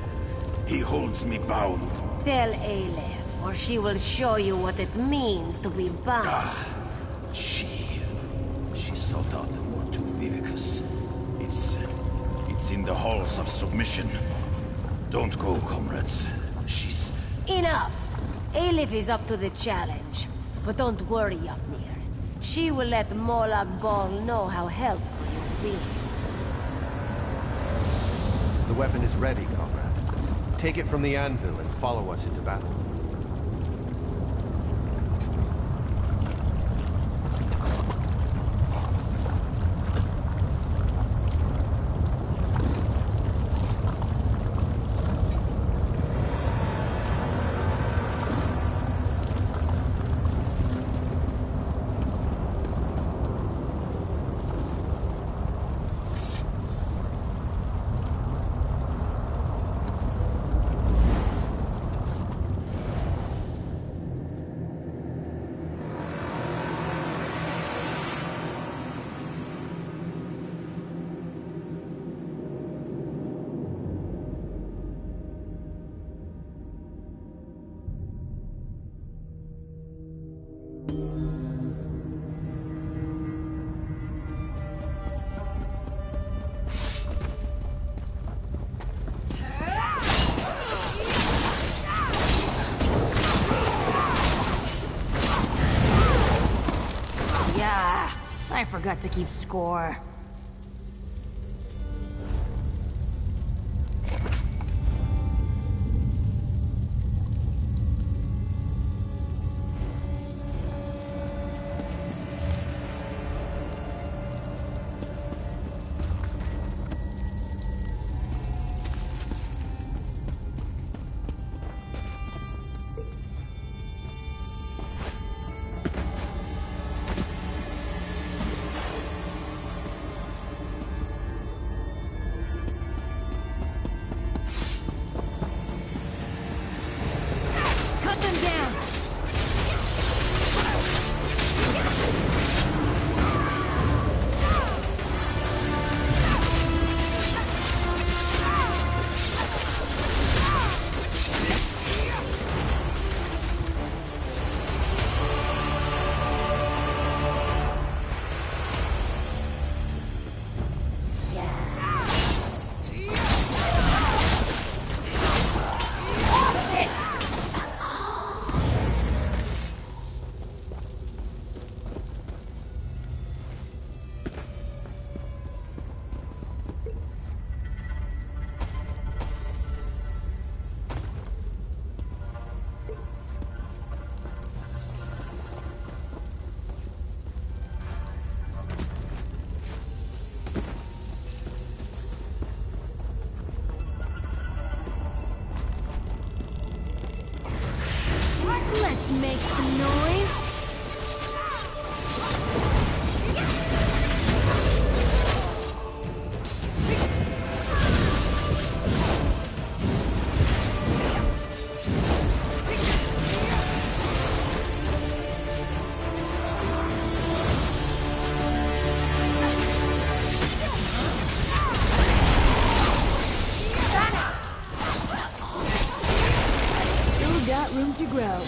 He holds me bound. Tell Aleph, or she will show you what it means to be bound. She sought out the Mortu Vivicus. It's in the halls of submission. Don't go, comrades. She's... Enough! Aleph is up to the challenge. But don't worry, Upnir. She will let Molag Bal know how helpful you've been. The weapon is ready, comrade. Take it from the anvil and follow us into battle. I forgot to keep score. Let's make some noise. Still got room to grow.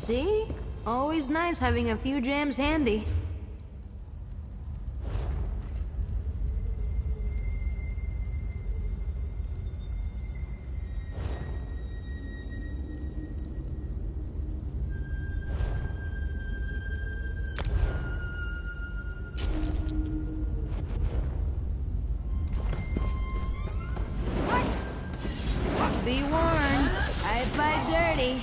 See? Always nice having a few jams handy. Be warned, I fight dirty.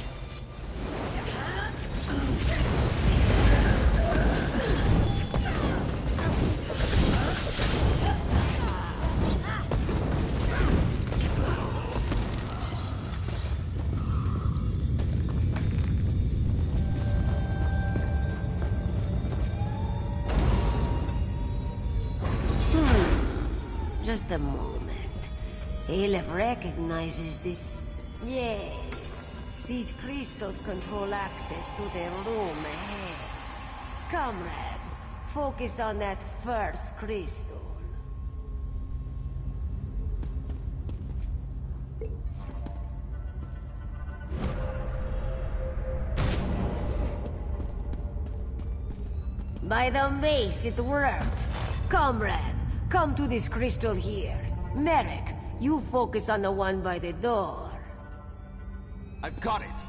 Just a moment. Aleph recognizes this. Yes. These crystals control access to the room ahead. Comrade, focus on that first crystal. By the mace, it worked. Comrade, come to this crystal here. Merrick, you focus on the one by the door. I've got it.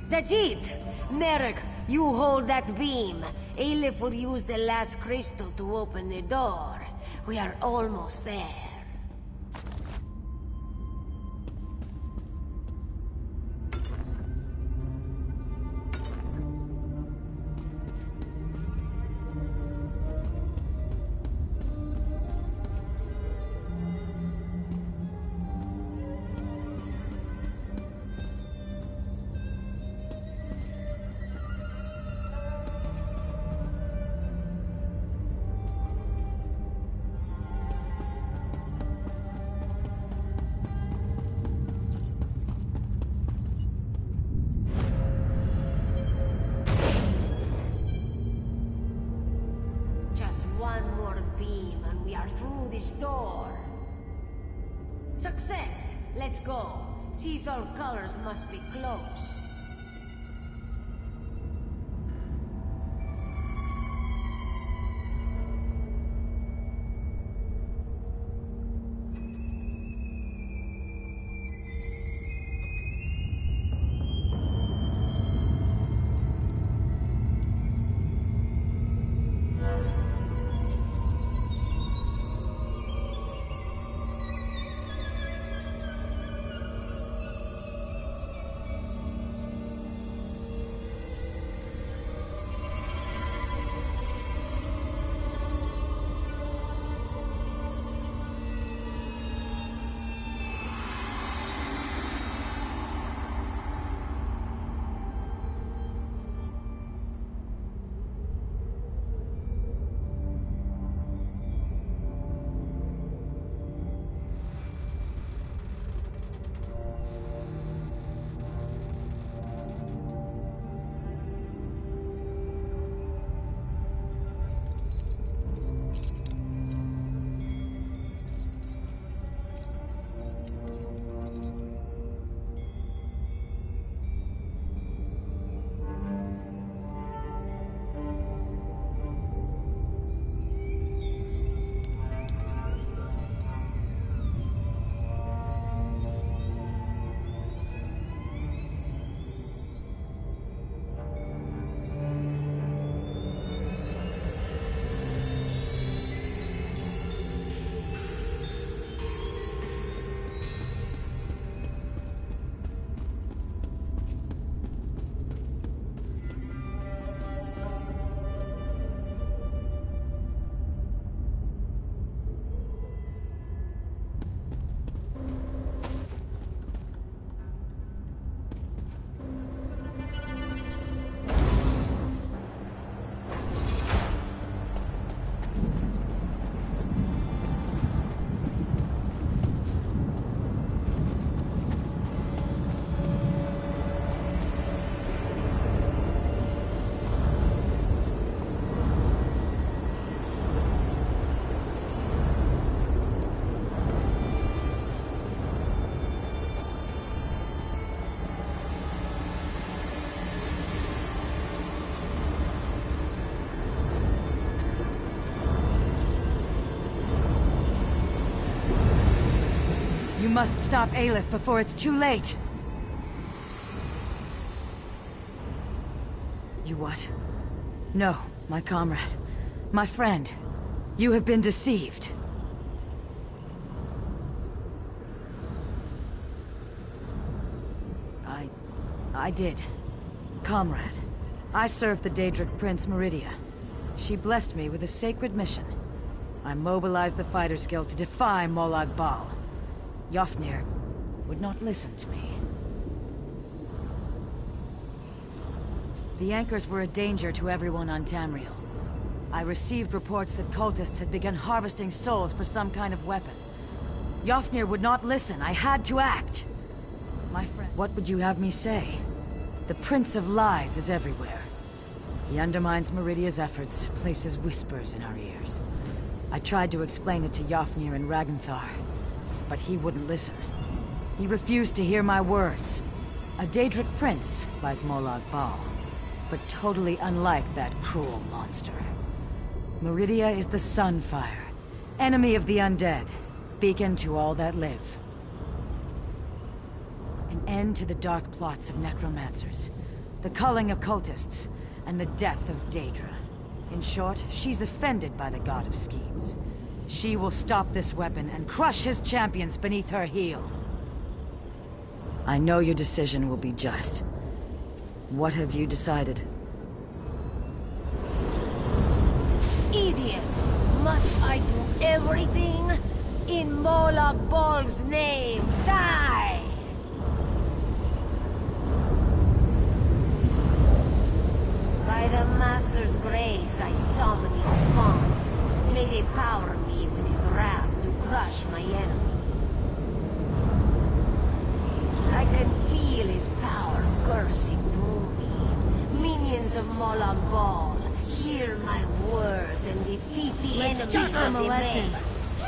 That's it! Merrick, you hold that beam. Aleph will use the last crystal to open the door. We are almost there. restore. Success! Let's go. Caesar colors must be close. You must stop Aleph before it's too late. You what? No, my comrade. My friend. You have been deceived. I did. Comrade. I served the Daedric Prince Meridia. She blessed me with a sacred mission. I mobilized the Fighters Guild to defy Molag Bal. Yofnir would not listen to me. The anchors were a danger to everyone on Tamriel. I received reports that cultists had begun harvesting souls for some kind of weapon. Yofnir would not listen. I had to act. My friend, what would you have me say? The Prince of Lies is everywhere. He undermines Meridia's efforts, places whispers in our ears. I tried to explain it to Yofnir and Ragnthar, but he wouldn't listen. He refused to hear my words. A Daedric prince, like Molag Bal, but totally unlike that cruel monster. Meridia is the Sunfire, enemy of the undead, beacon to all that live. An end to the dark plots of necromancers, the culling of cultists, and the death of Daedra. In short, she's offended by the God of Schemes. She will stop this weapon and crush his champions beneath her heel. I know your decision will be just. What have you decided? Idiot! Must I do everything? In Molag Bal's name, die! By the Master's grace, I summon his fonts. May they power me with his wrath to crush my enemies. I can feel his power coursing through me. Minions of Molag Bal, hear my words and defeat the Let's enemies teach them of a the lesson. base.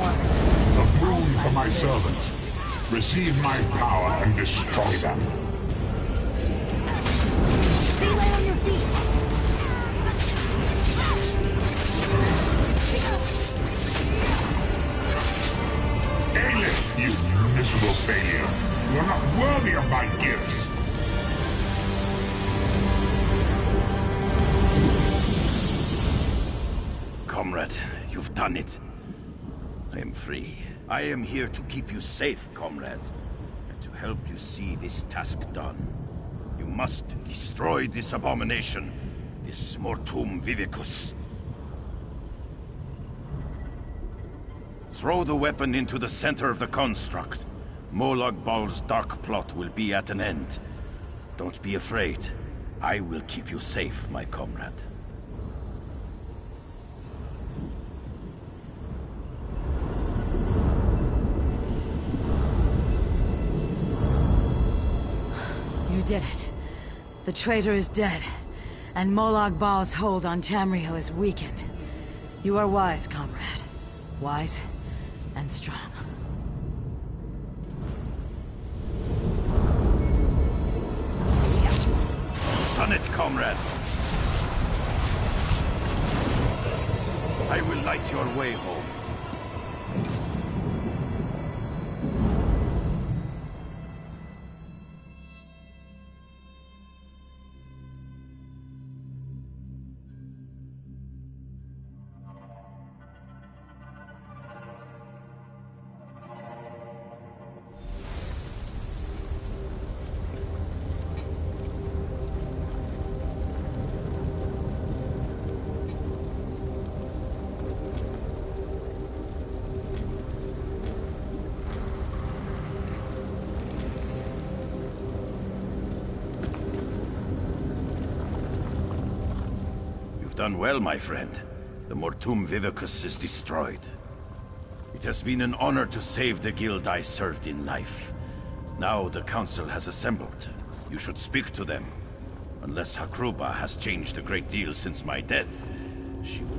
A boon for my servants. Receive my power and destroy them. Stay right on your feet. Aelith, you miserable failure. You are not worthy of my gifts. Comrade, you've done it. I am free. I am here to keep you safe, comrade. And to help you see this task done. You must destroy this abomination, this Mortum Vivicus. Throw the weapon into the center of the construct. Molag Bal's dark plot will be at an end. Don't be afraid. I will keep you safe, my comrade. You did it. The traitor is dead, and Molag Bal's hold on Tamriel is weakened. You are wise, comrade. Wise and strong. Done it, comrade. I will light your way home. Done well, my friend. The Mortum Vivicus is destroyed. It has been an honor to save the guild I served in life. Now the council has assembled. You should speak to them. Unless Hakruba has changed a great deal since my death, she will...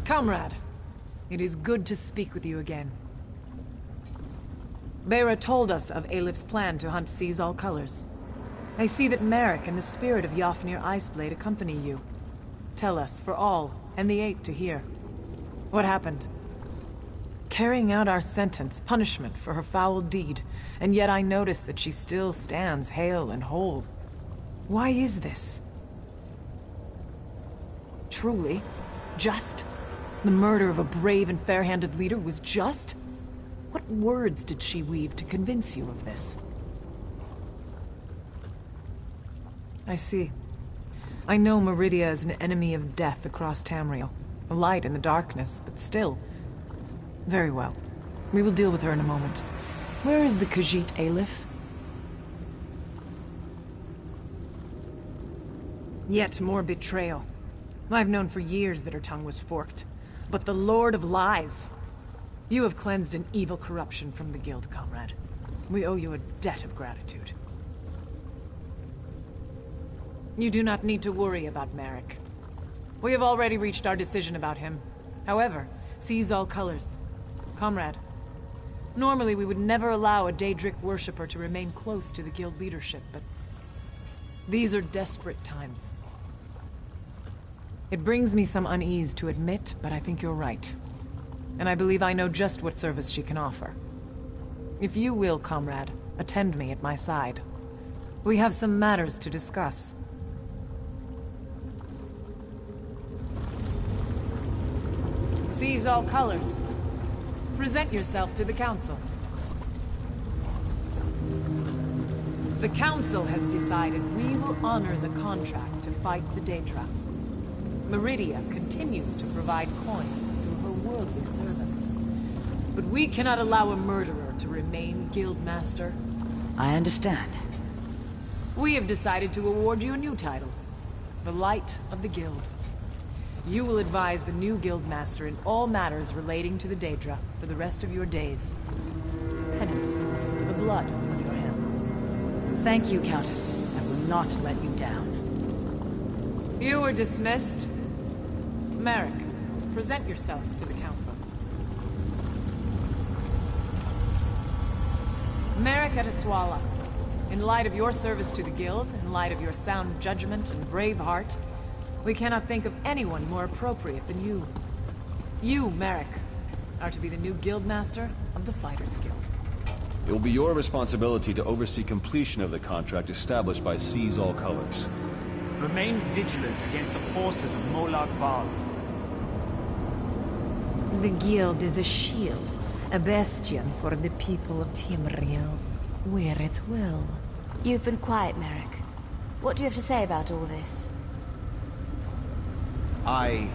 Comrade, it is good to speak with you again. Bera told us of Aelif's plan to hunt Seize All Colors. I see that Merrick and the spirit of Yofnir Iceblade accompany you. Tell us, for all, and the Eight to hear. What happened? Carrying out our sentence, punishment for her foul deed, and yet I notice that she still stands hale and whole. Why is this? Truly, just? The murder of a brave and fair-handed leader was just? What words did she weave to convince you of this? I see. I know Meridia is an enemy of death across Tamriel. A light in the darkness, but still. Very well. We will deal with her in a moment. Where is the Khajiit Aelif? Yet more betrayal. I've known for years that her tongue was forked. But the Lord of Lies... You have cleansed an evil corruption from the guild, comrade. We owe you a debt of gratitude. You do not need to worry about Merrick. We have already reached our decision about him. However, Seize All Colors. Comrade, normally we would never allow a Daedric worshipper to remain close to the guild leadership, but these are desperate times. It brings me some unease to admit, but I think you're right. And I believe I know just what service she can offer. If you will, comrade, attend me at my side. We have some matters to discuss. Seize All Colors. Present yourself to the Council. The Council has decided we will honor the contract to fight the Daedra. Meridia continues to provide coin worldly servants. But we cannot allow a murderer to remain Guildmaster. I understand. We have decided to award you a new title. The Light of the Guild. You will advise the new Guildmaster in all matters relating to the Daedra for the rest of your days. Penance for the blood on your hands. Thank you, Countess. I will not let you down. You were dismissed. Merrick, present yourself to the council. Merrick Eteswalla, in light of your service to the Guild, in light of your sound judgment and brave heart, we cannot think of anyone more appropriate than you. You, Merrick, are to be the new Guildmaster of the Fighters Guild. It will be your responsibility to oversee completion of the contract established by Seize All Colors. Remain vigilant against the forces of Molag Bal. The Guild is a shield, a bastion for the people of Tamriel, where it will. You've been quiet, Merrick. What do you have to say about all this? I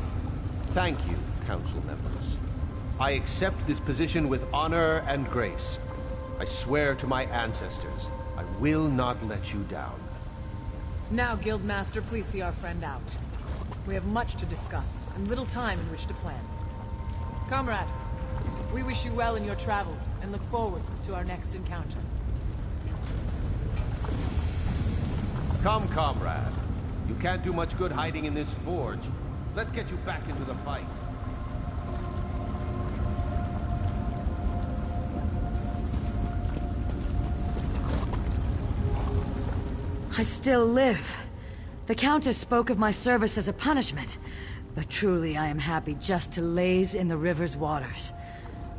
thank you, Council members. I accept this position with honor and grace. I swear to my ancestors, I will not let you down. Now, Guildmaster, please see our friend out. We have much to discuss, and little time in which to plan. Comrade, we wish you well in your travels, and look forward to our next encounter. Come, comrade. You can't do much good hiding in this forge. Let's get you back into the fight. I still live. The Countess spoke of my service as a punishment, but truly I am happy just to laze in the river's waters.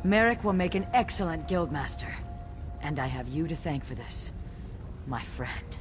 Merrick will make an excellent guildmaster, and I have you to thank for this, my friend.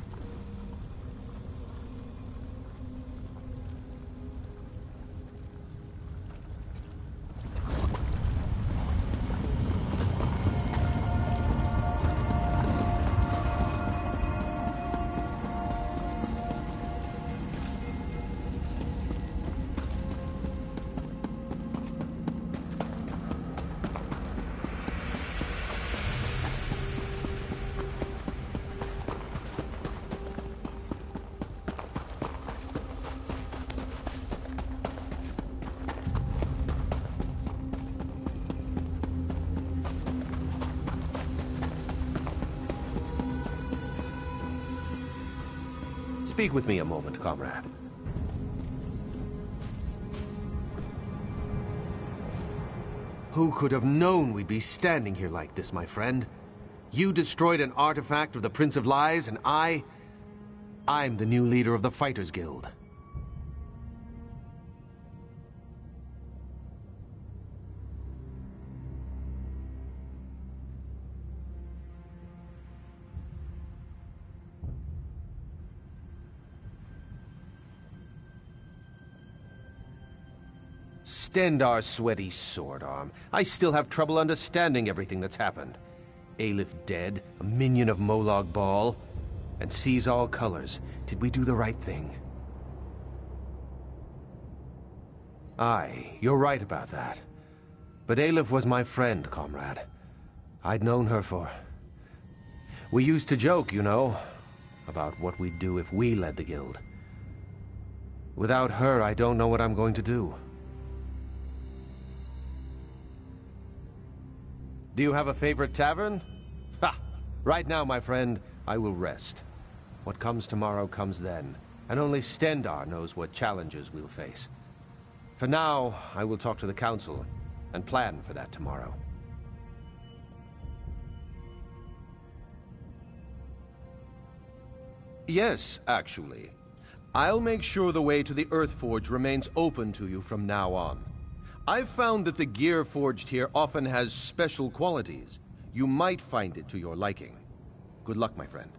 Speak with me a moment, comrade. Who could have known we'd be standing here like this, my friend? You destroyed an artifact of the Prince of Lies, and I'm the new leader of the Fighters Guild. Stendar's sweaty sword arm. I still have trouble understanding everything that's happened. Aelif dead, a minion of Molag Bal, and Seize All Colors. Did we do the right thing? Aye, you're right about that. But Aelif was my friend, comrade. I'd known her for... We used to joke, you know, about what we'd do if we led the guild. Without her, I don't know what I'm going to do. Do you have a favorite tavern? Ha! Right now, my friend, I will rest. What comes tomorrow comes then, and only Stendarr knows what challenges we'll face. For now, I will talk to the Council and plan for that tomorrow. Yes, actually. I'll make sure the way to the Earthforge remains open to you from now on. I've found that the gear forged here often has special qualities. You might find it to your liking. Good luck, my friend.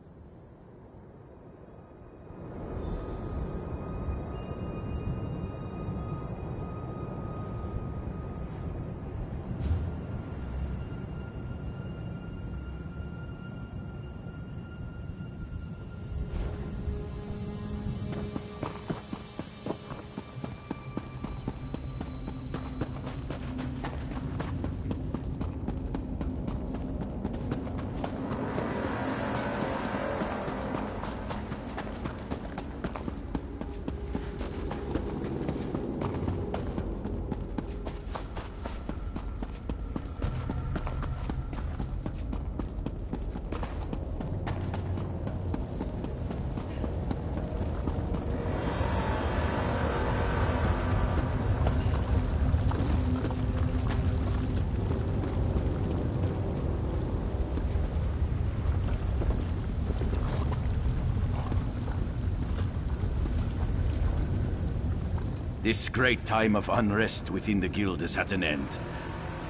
This great time of unrest within the guild is at an end.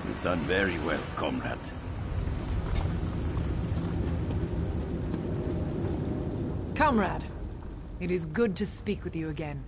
You've done very well, comrade. Comrade, it is good to speak with you again.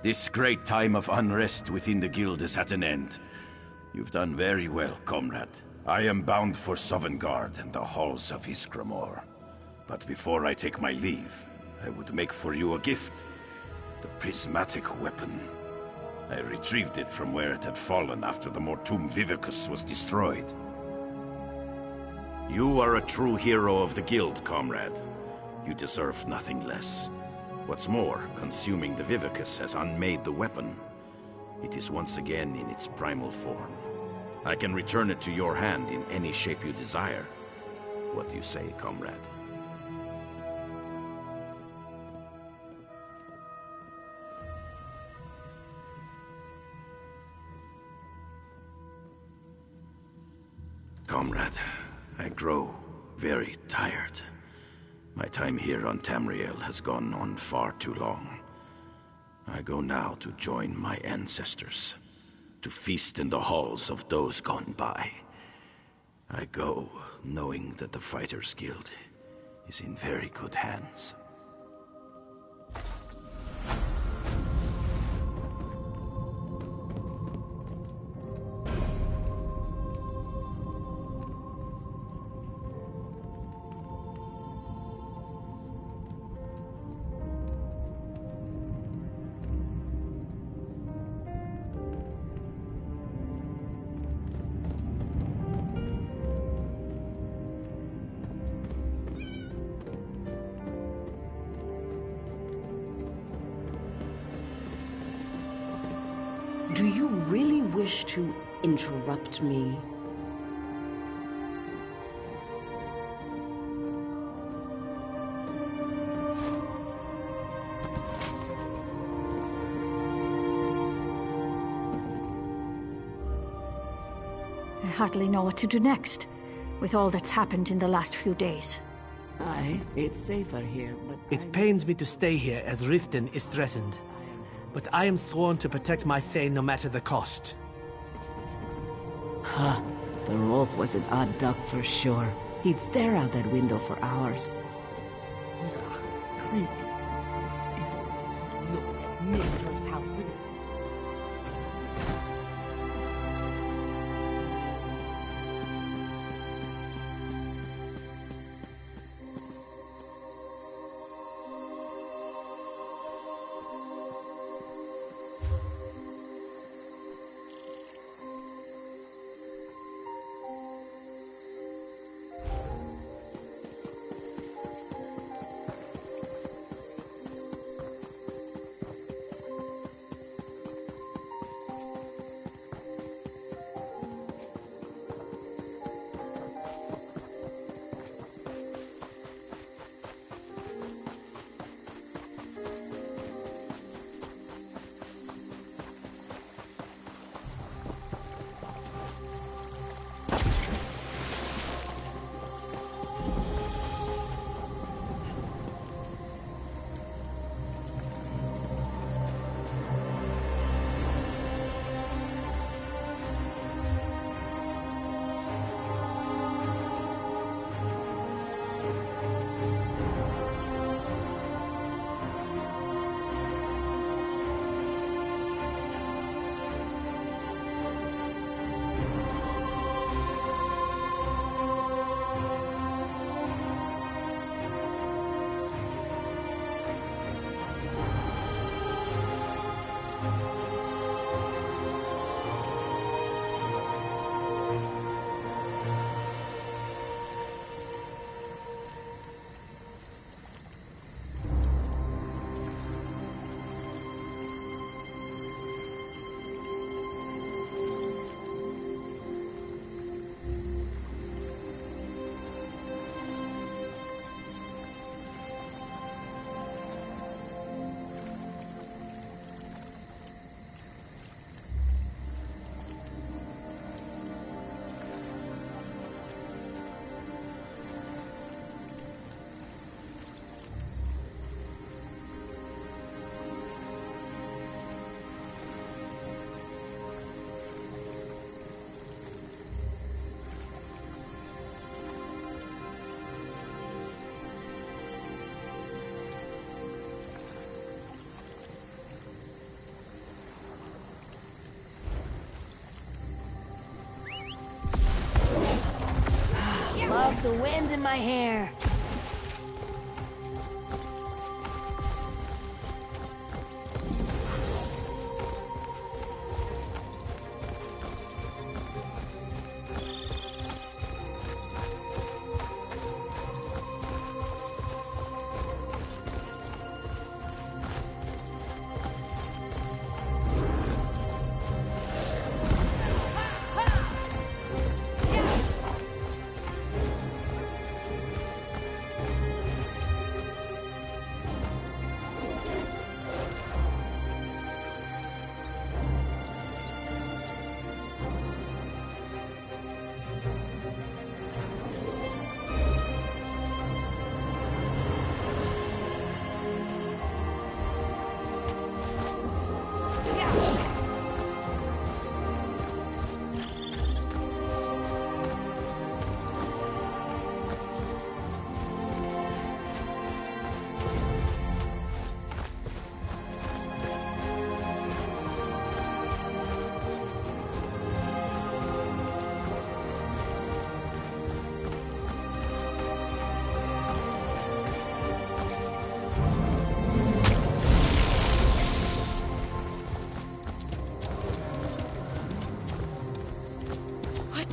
This great time of unrest within the guild is at an end. You've done very well, comrade. I am bound for Sovngarde and the halls of Ysgramor. But before I take my leave, I would make for you a gift. The prismatic weapon. I retrieved it from where it had fallen after the Mortum Vivicus was destroyed. You are a true hero of the guild, comrade. You deserve nothing less. What's more, consuming the Vivicus has unmade the weapon. It is once again in its primal form. I can return it to your hand in any shape you desire. What do you say, comrade? Comrade, I grow very tired. My time here on Tamriel has gone on far too long. I go now to join my ancestors, to feast in the halls of those gone by. I go knowing that the Fighters Guild is in very good hands. Do you really wish to interrupt me? I hardly know what to do next, with all that's happened in the last few days. Aye, it's safer here, but... It pains me to stay here as Riften is threatened. But I am sworn to protect my Thane no matter the cost. Huh. The Rolf was an odd duck for sure. He'd stare out that window for hours. Ugh, creepy. Look at Mistress House. off the wind in my hair.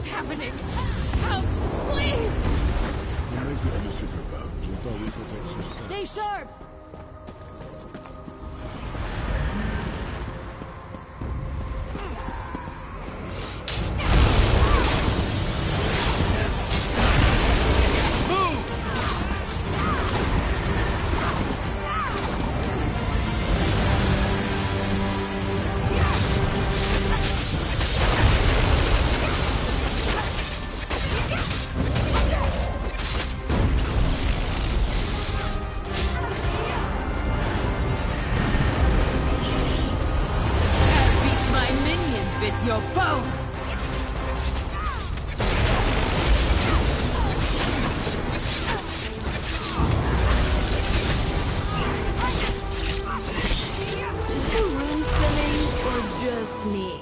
Happening? Help, please! Why is the emissary about? It's always protects yourself. Stay sharp! Your bow! Rune spinning or just me?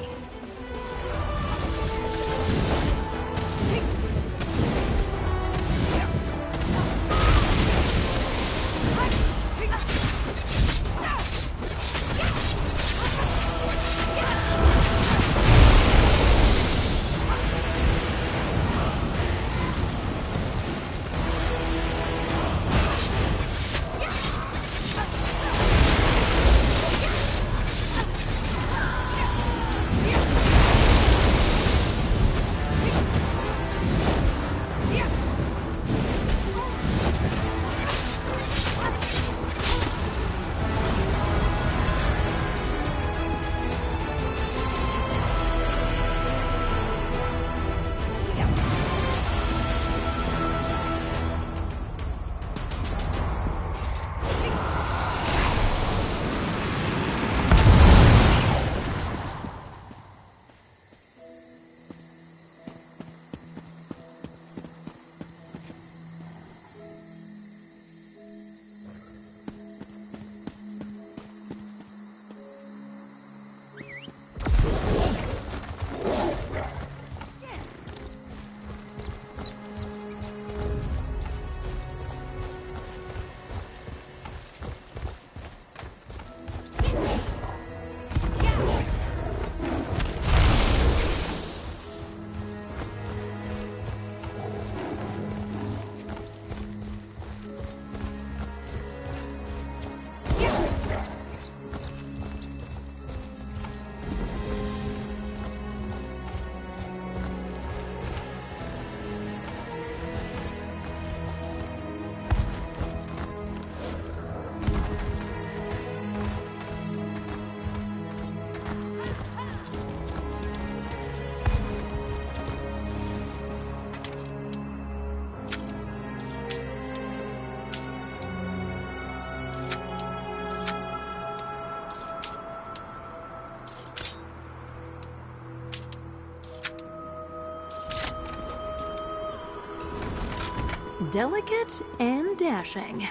Delicate and dashing.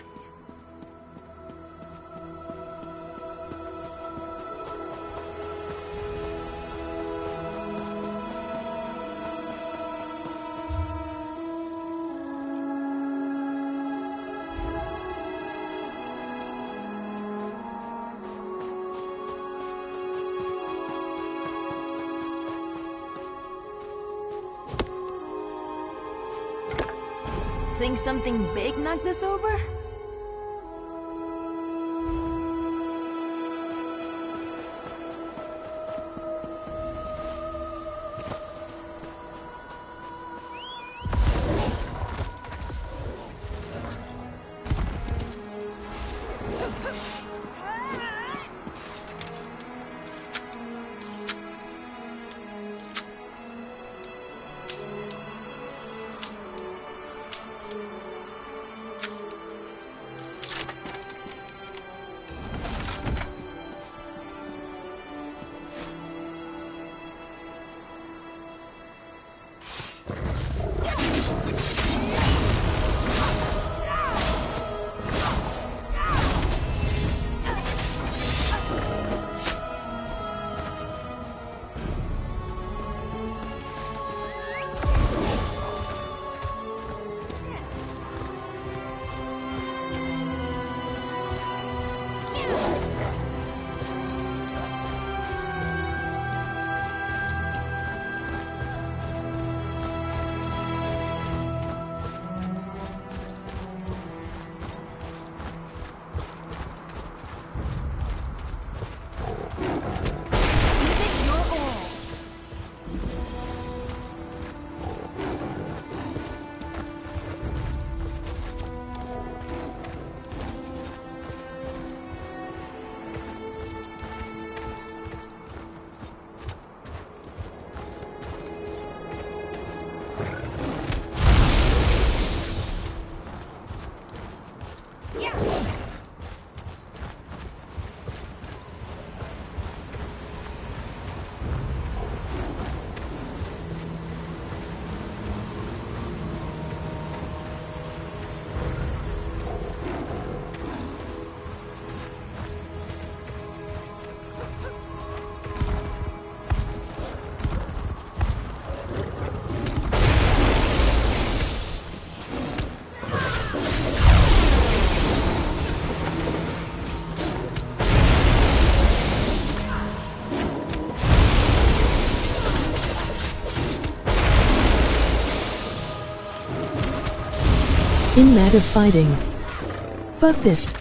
think something big knocked this over? In mad of fighting. Fuck this.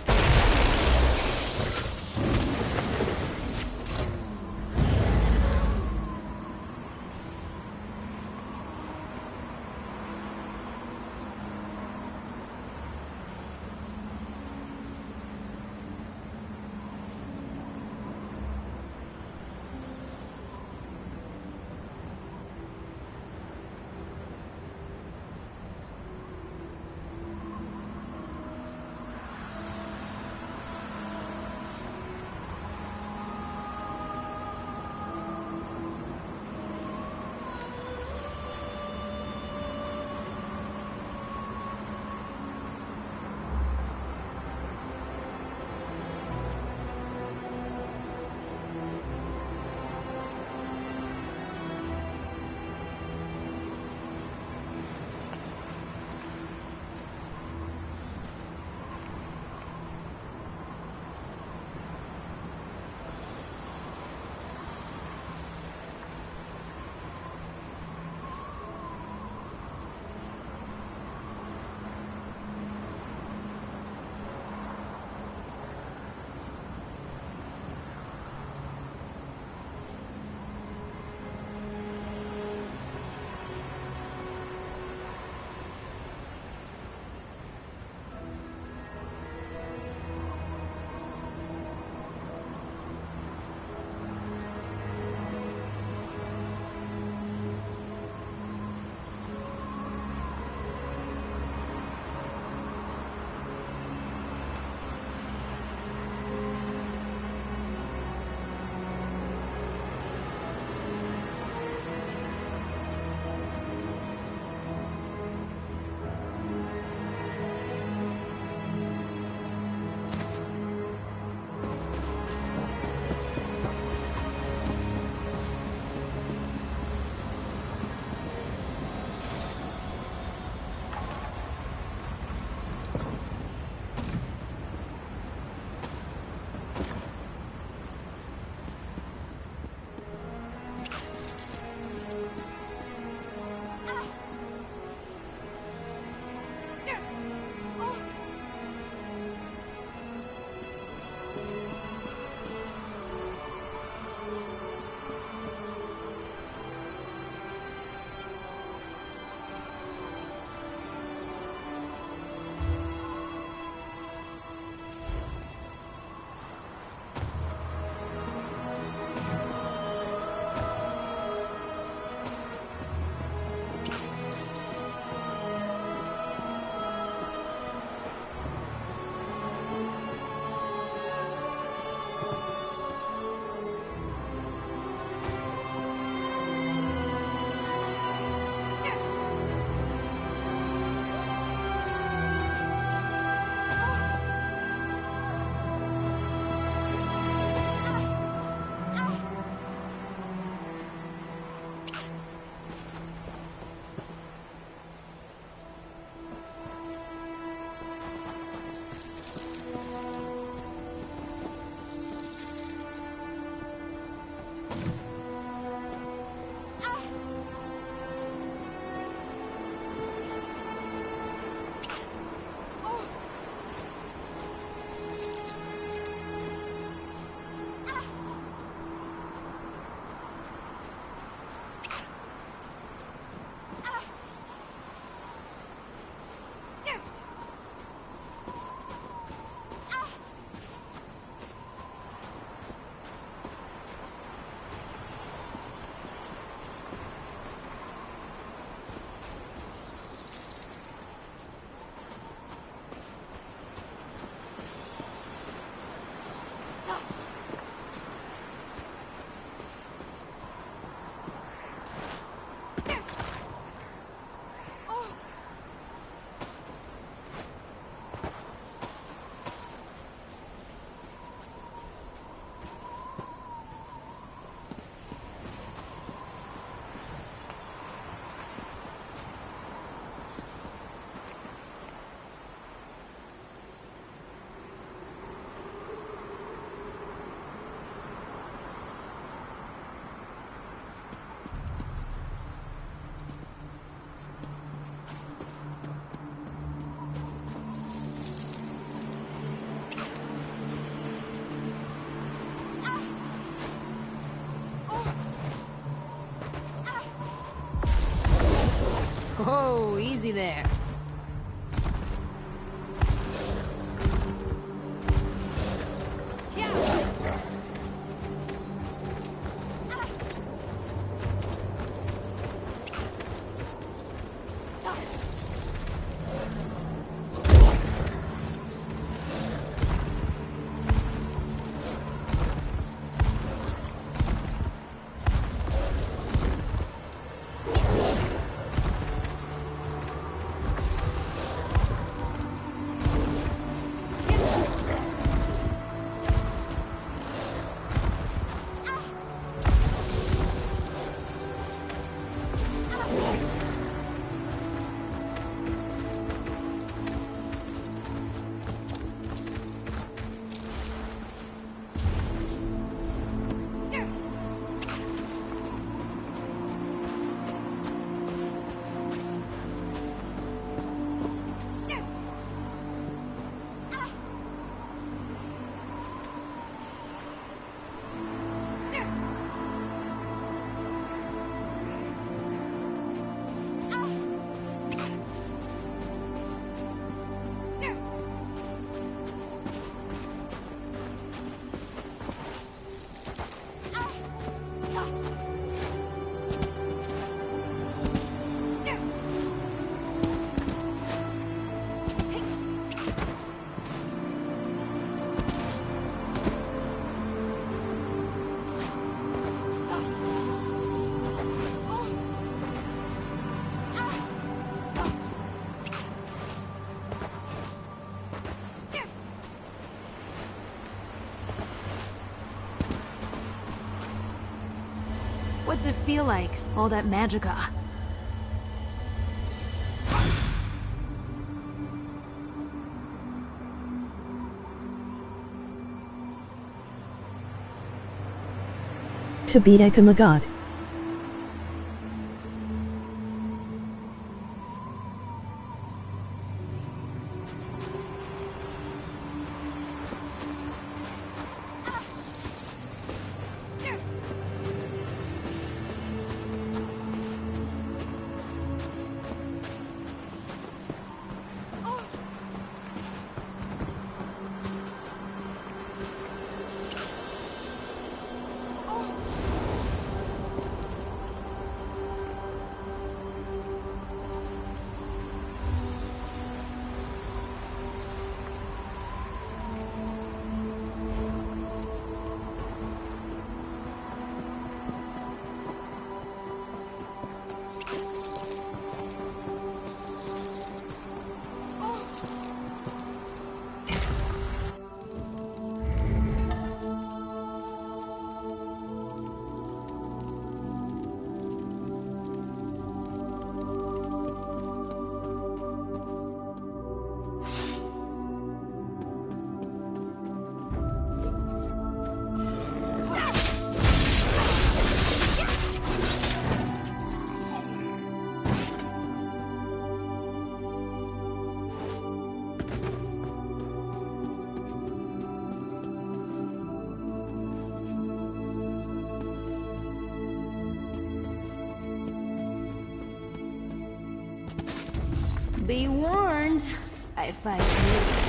Oh, easy there. What's it feel like, all that magicka? To become a god. Be warned, I fight you.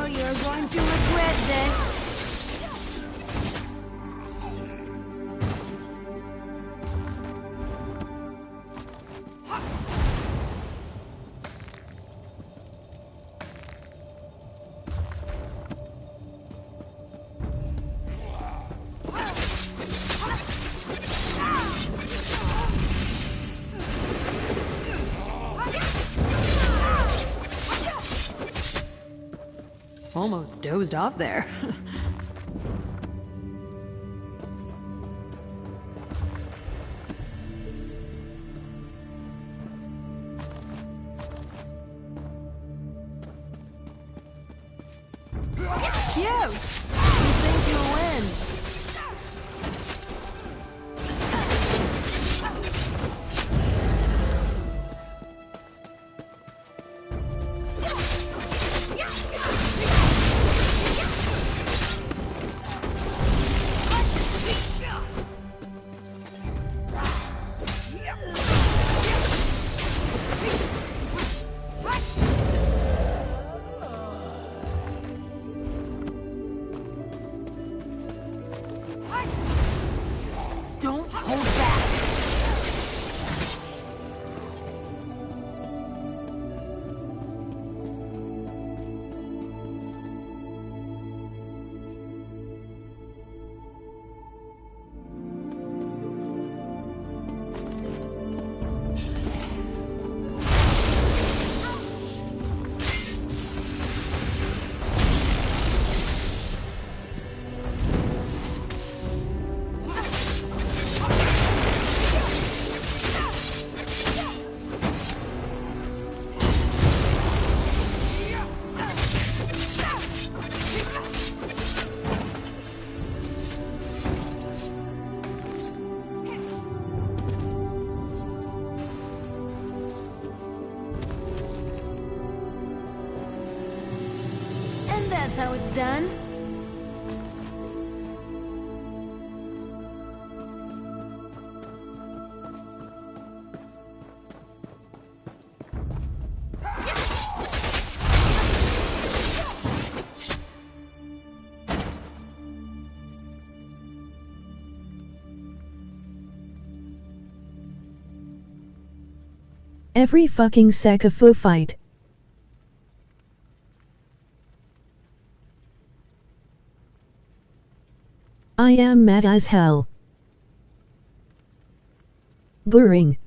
You're going to regret this. almost dozed off there. Cute! You think you'll win? Don't hold back! That's how it's done. Every fucking sec of foo fight. I am mad as hell. Boring.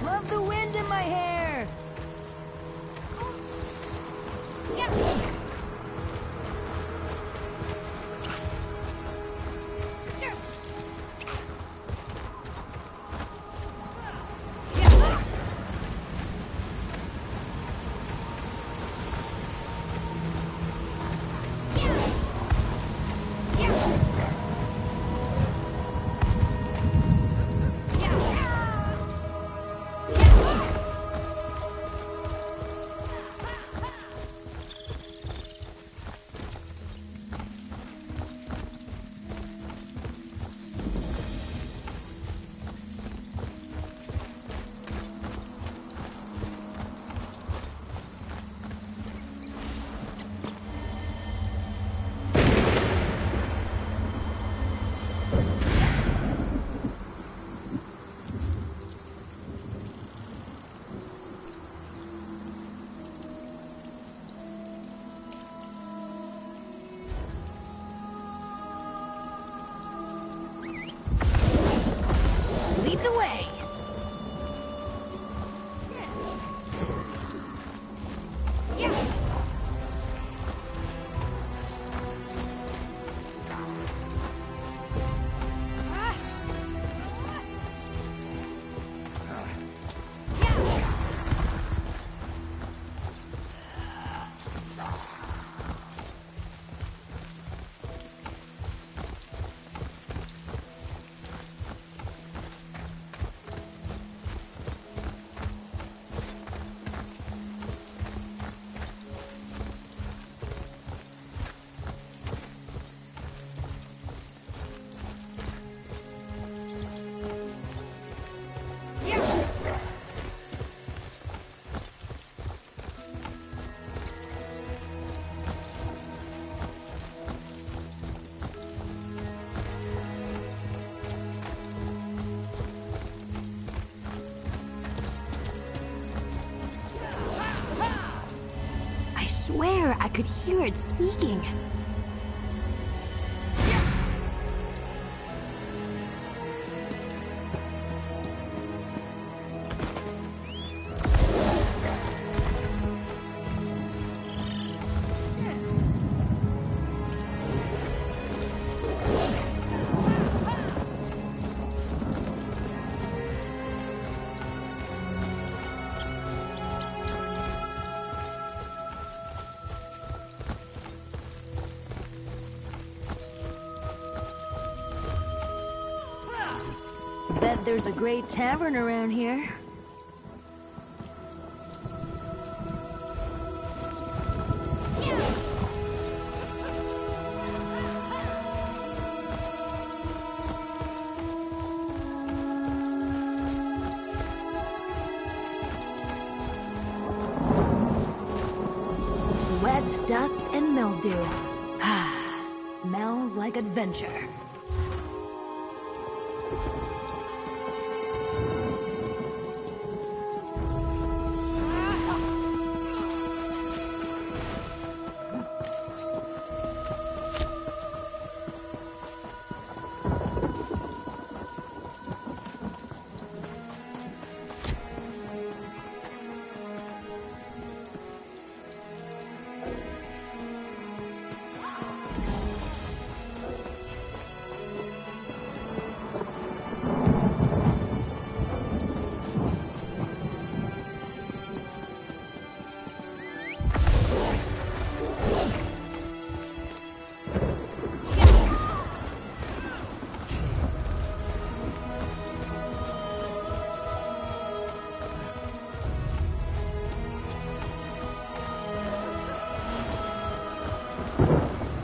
Love the wind in my hair! swear I could hear it speaking. Bet there's a great tavern around here. Sweat, dust, and mildew. Smells like adventure.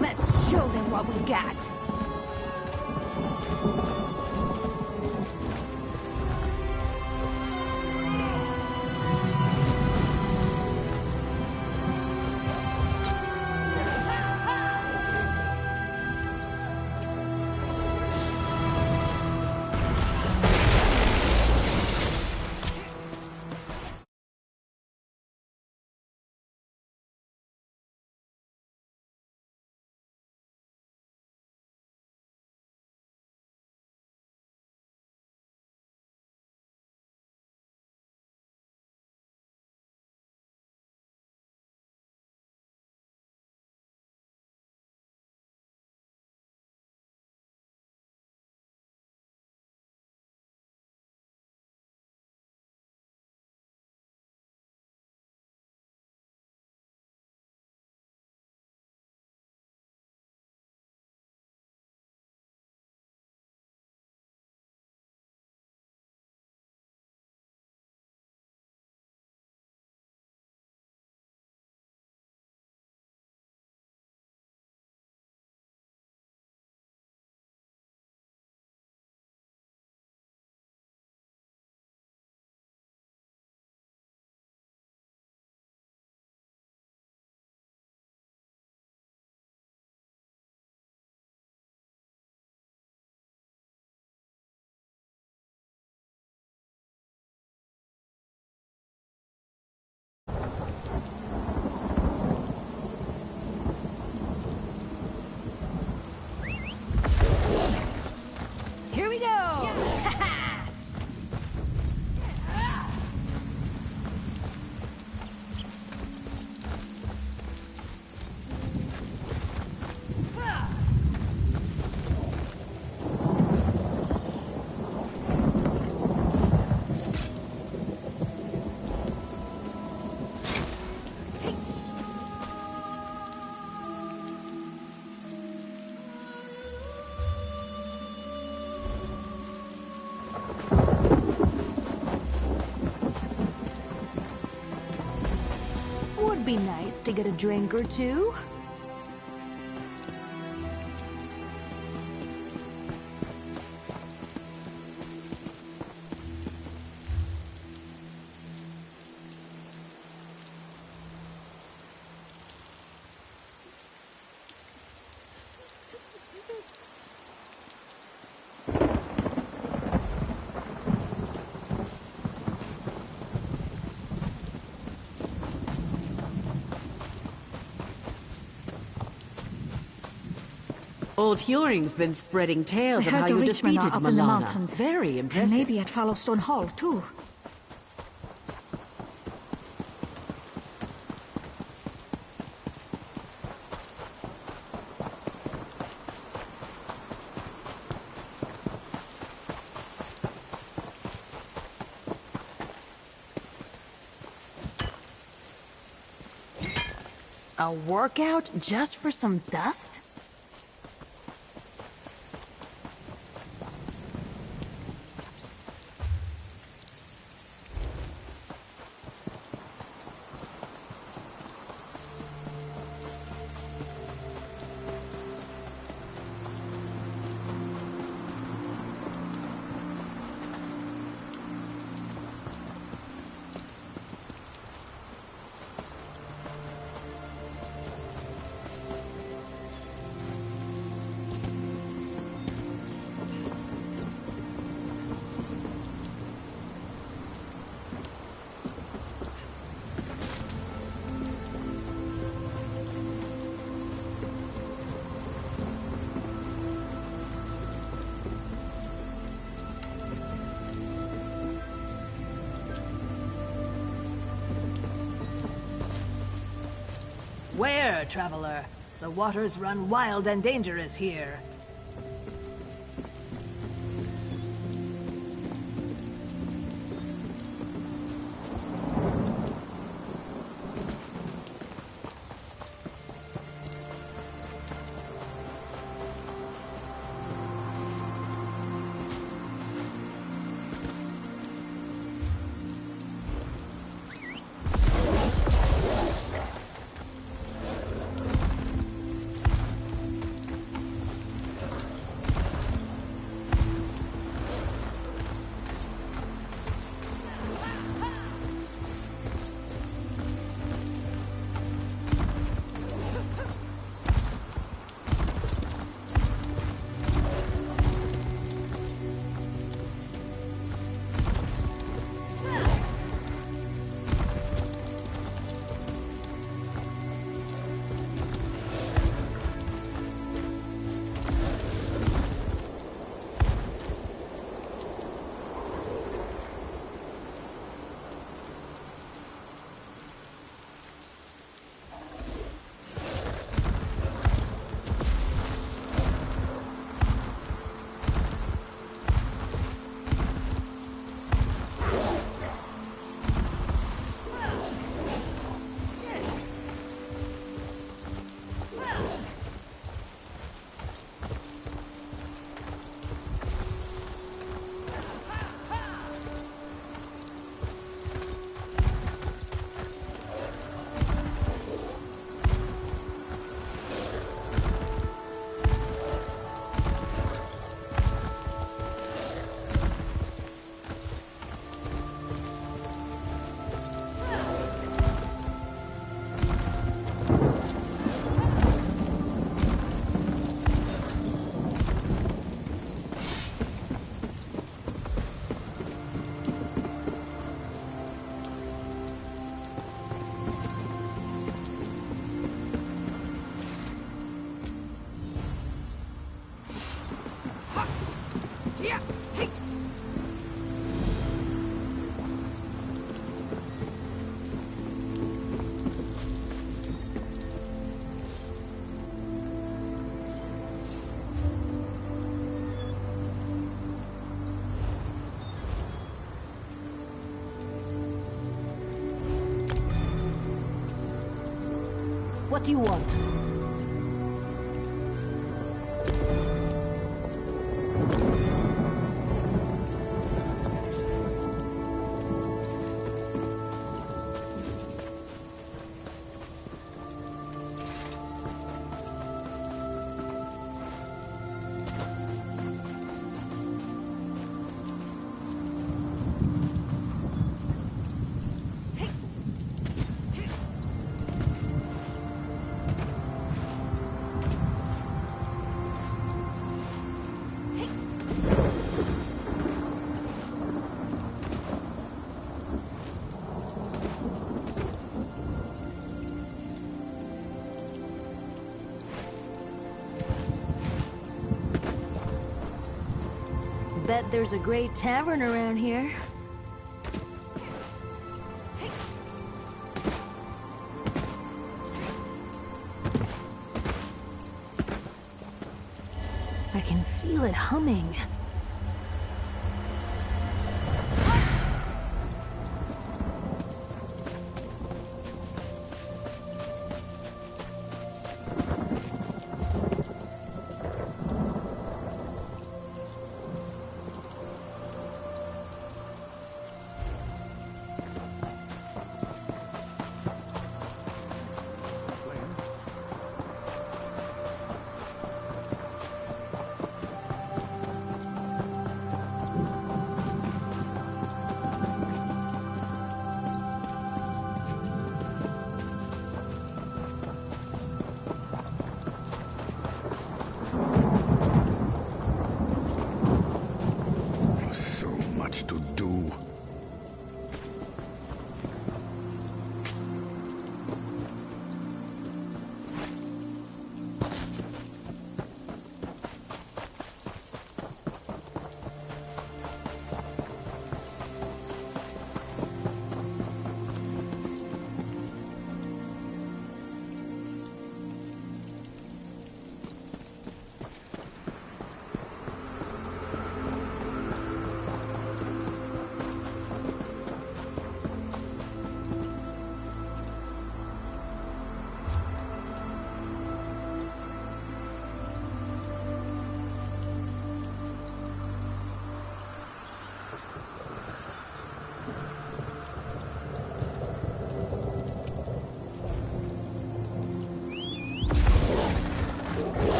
Let's show them what we got. Here we go! Would be nice to get a drink or two. Old Huring's been spreading tales I of how heard the you Richmen defeated are up in the Malana. mountains. Very impressive. And maybe at Fallowstone Hall, too. A workout just for some dust? Where, traveler? The waters run wild and dangerous here. What do you want? bet there's a great tavern around here. I can feel it humming.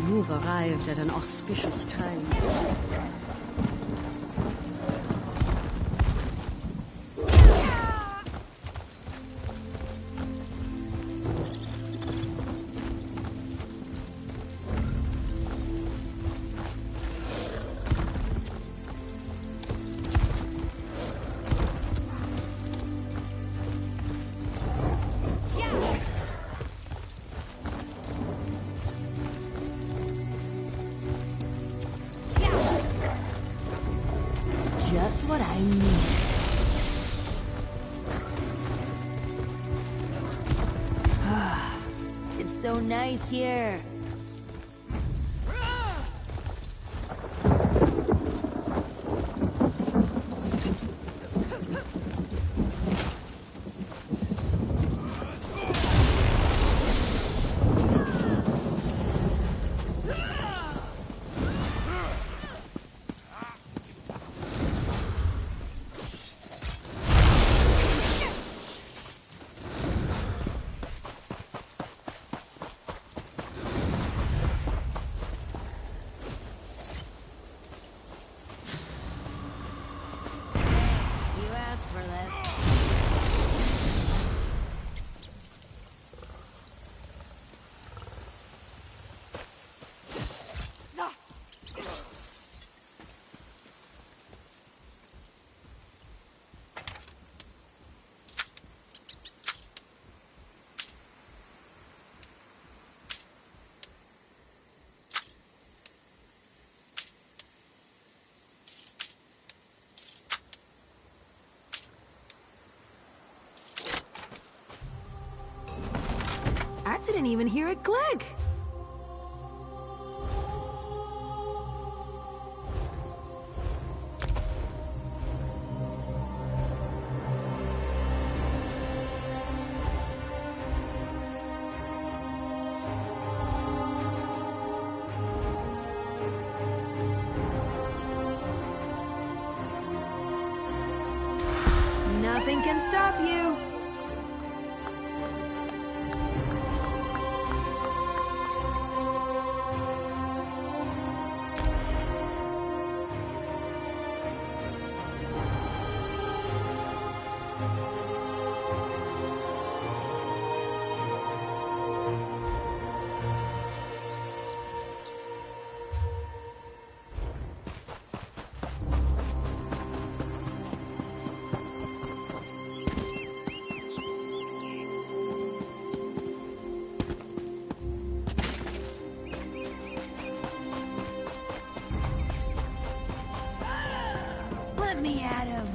You've arrived at an auspicious time. Just what I need. It's so nice here. I didn't even hear it click. Nothing can stop you. Let me at him.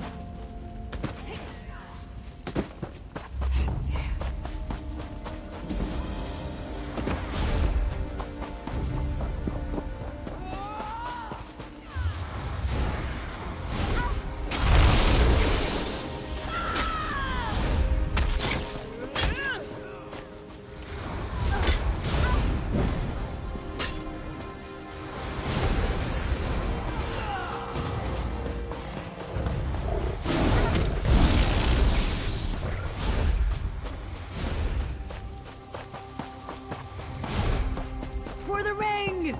For the ring!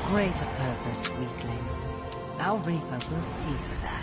Greater purpose, weaklings. Our Reaper will see to that.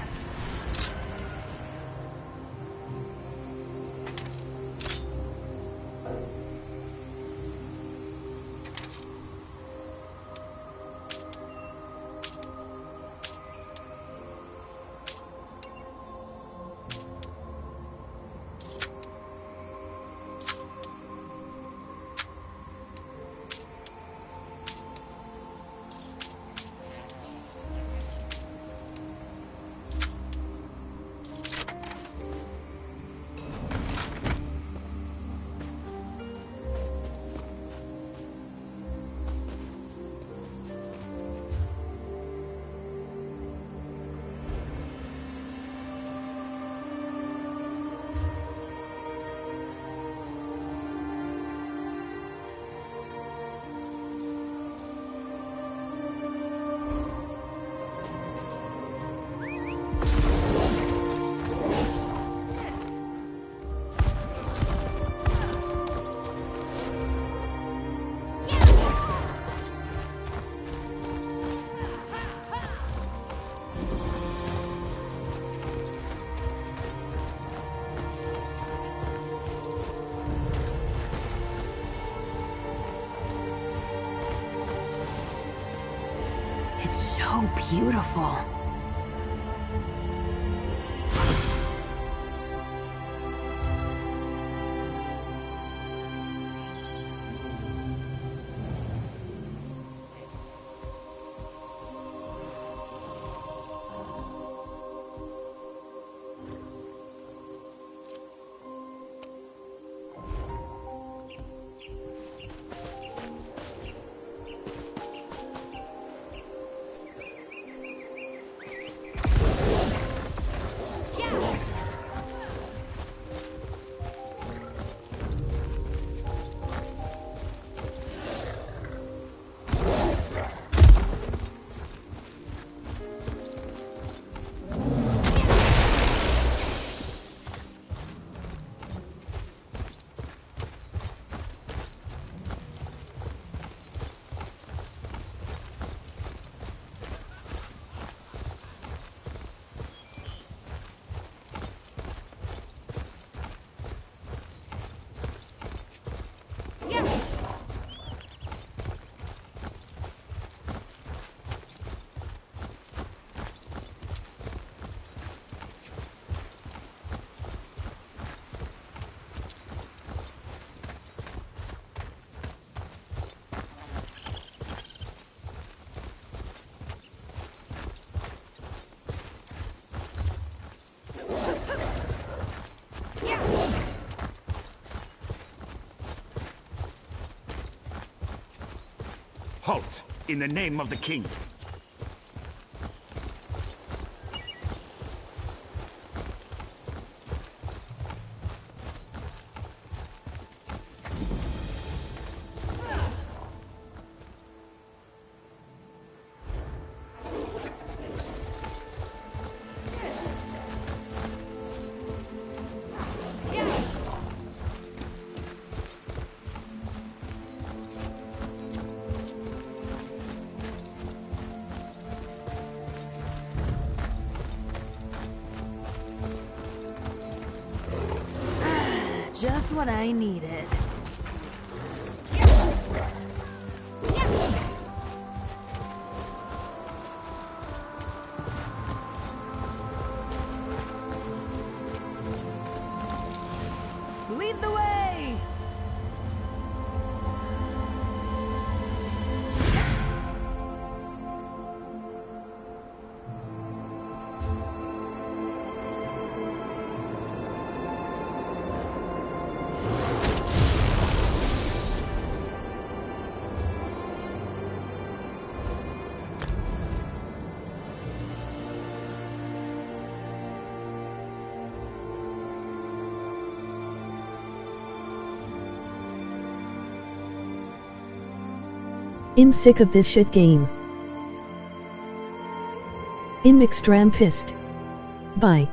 So beautiful. Halt! In the name of the king. Just what I needed. Lead the way! I'm sick of this shit game. I'm extreme pissed. Bye.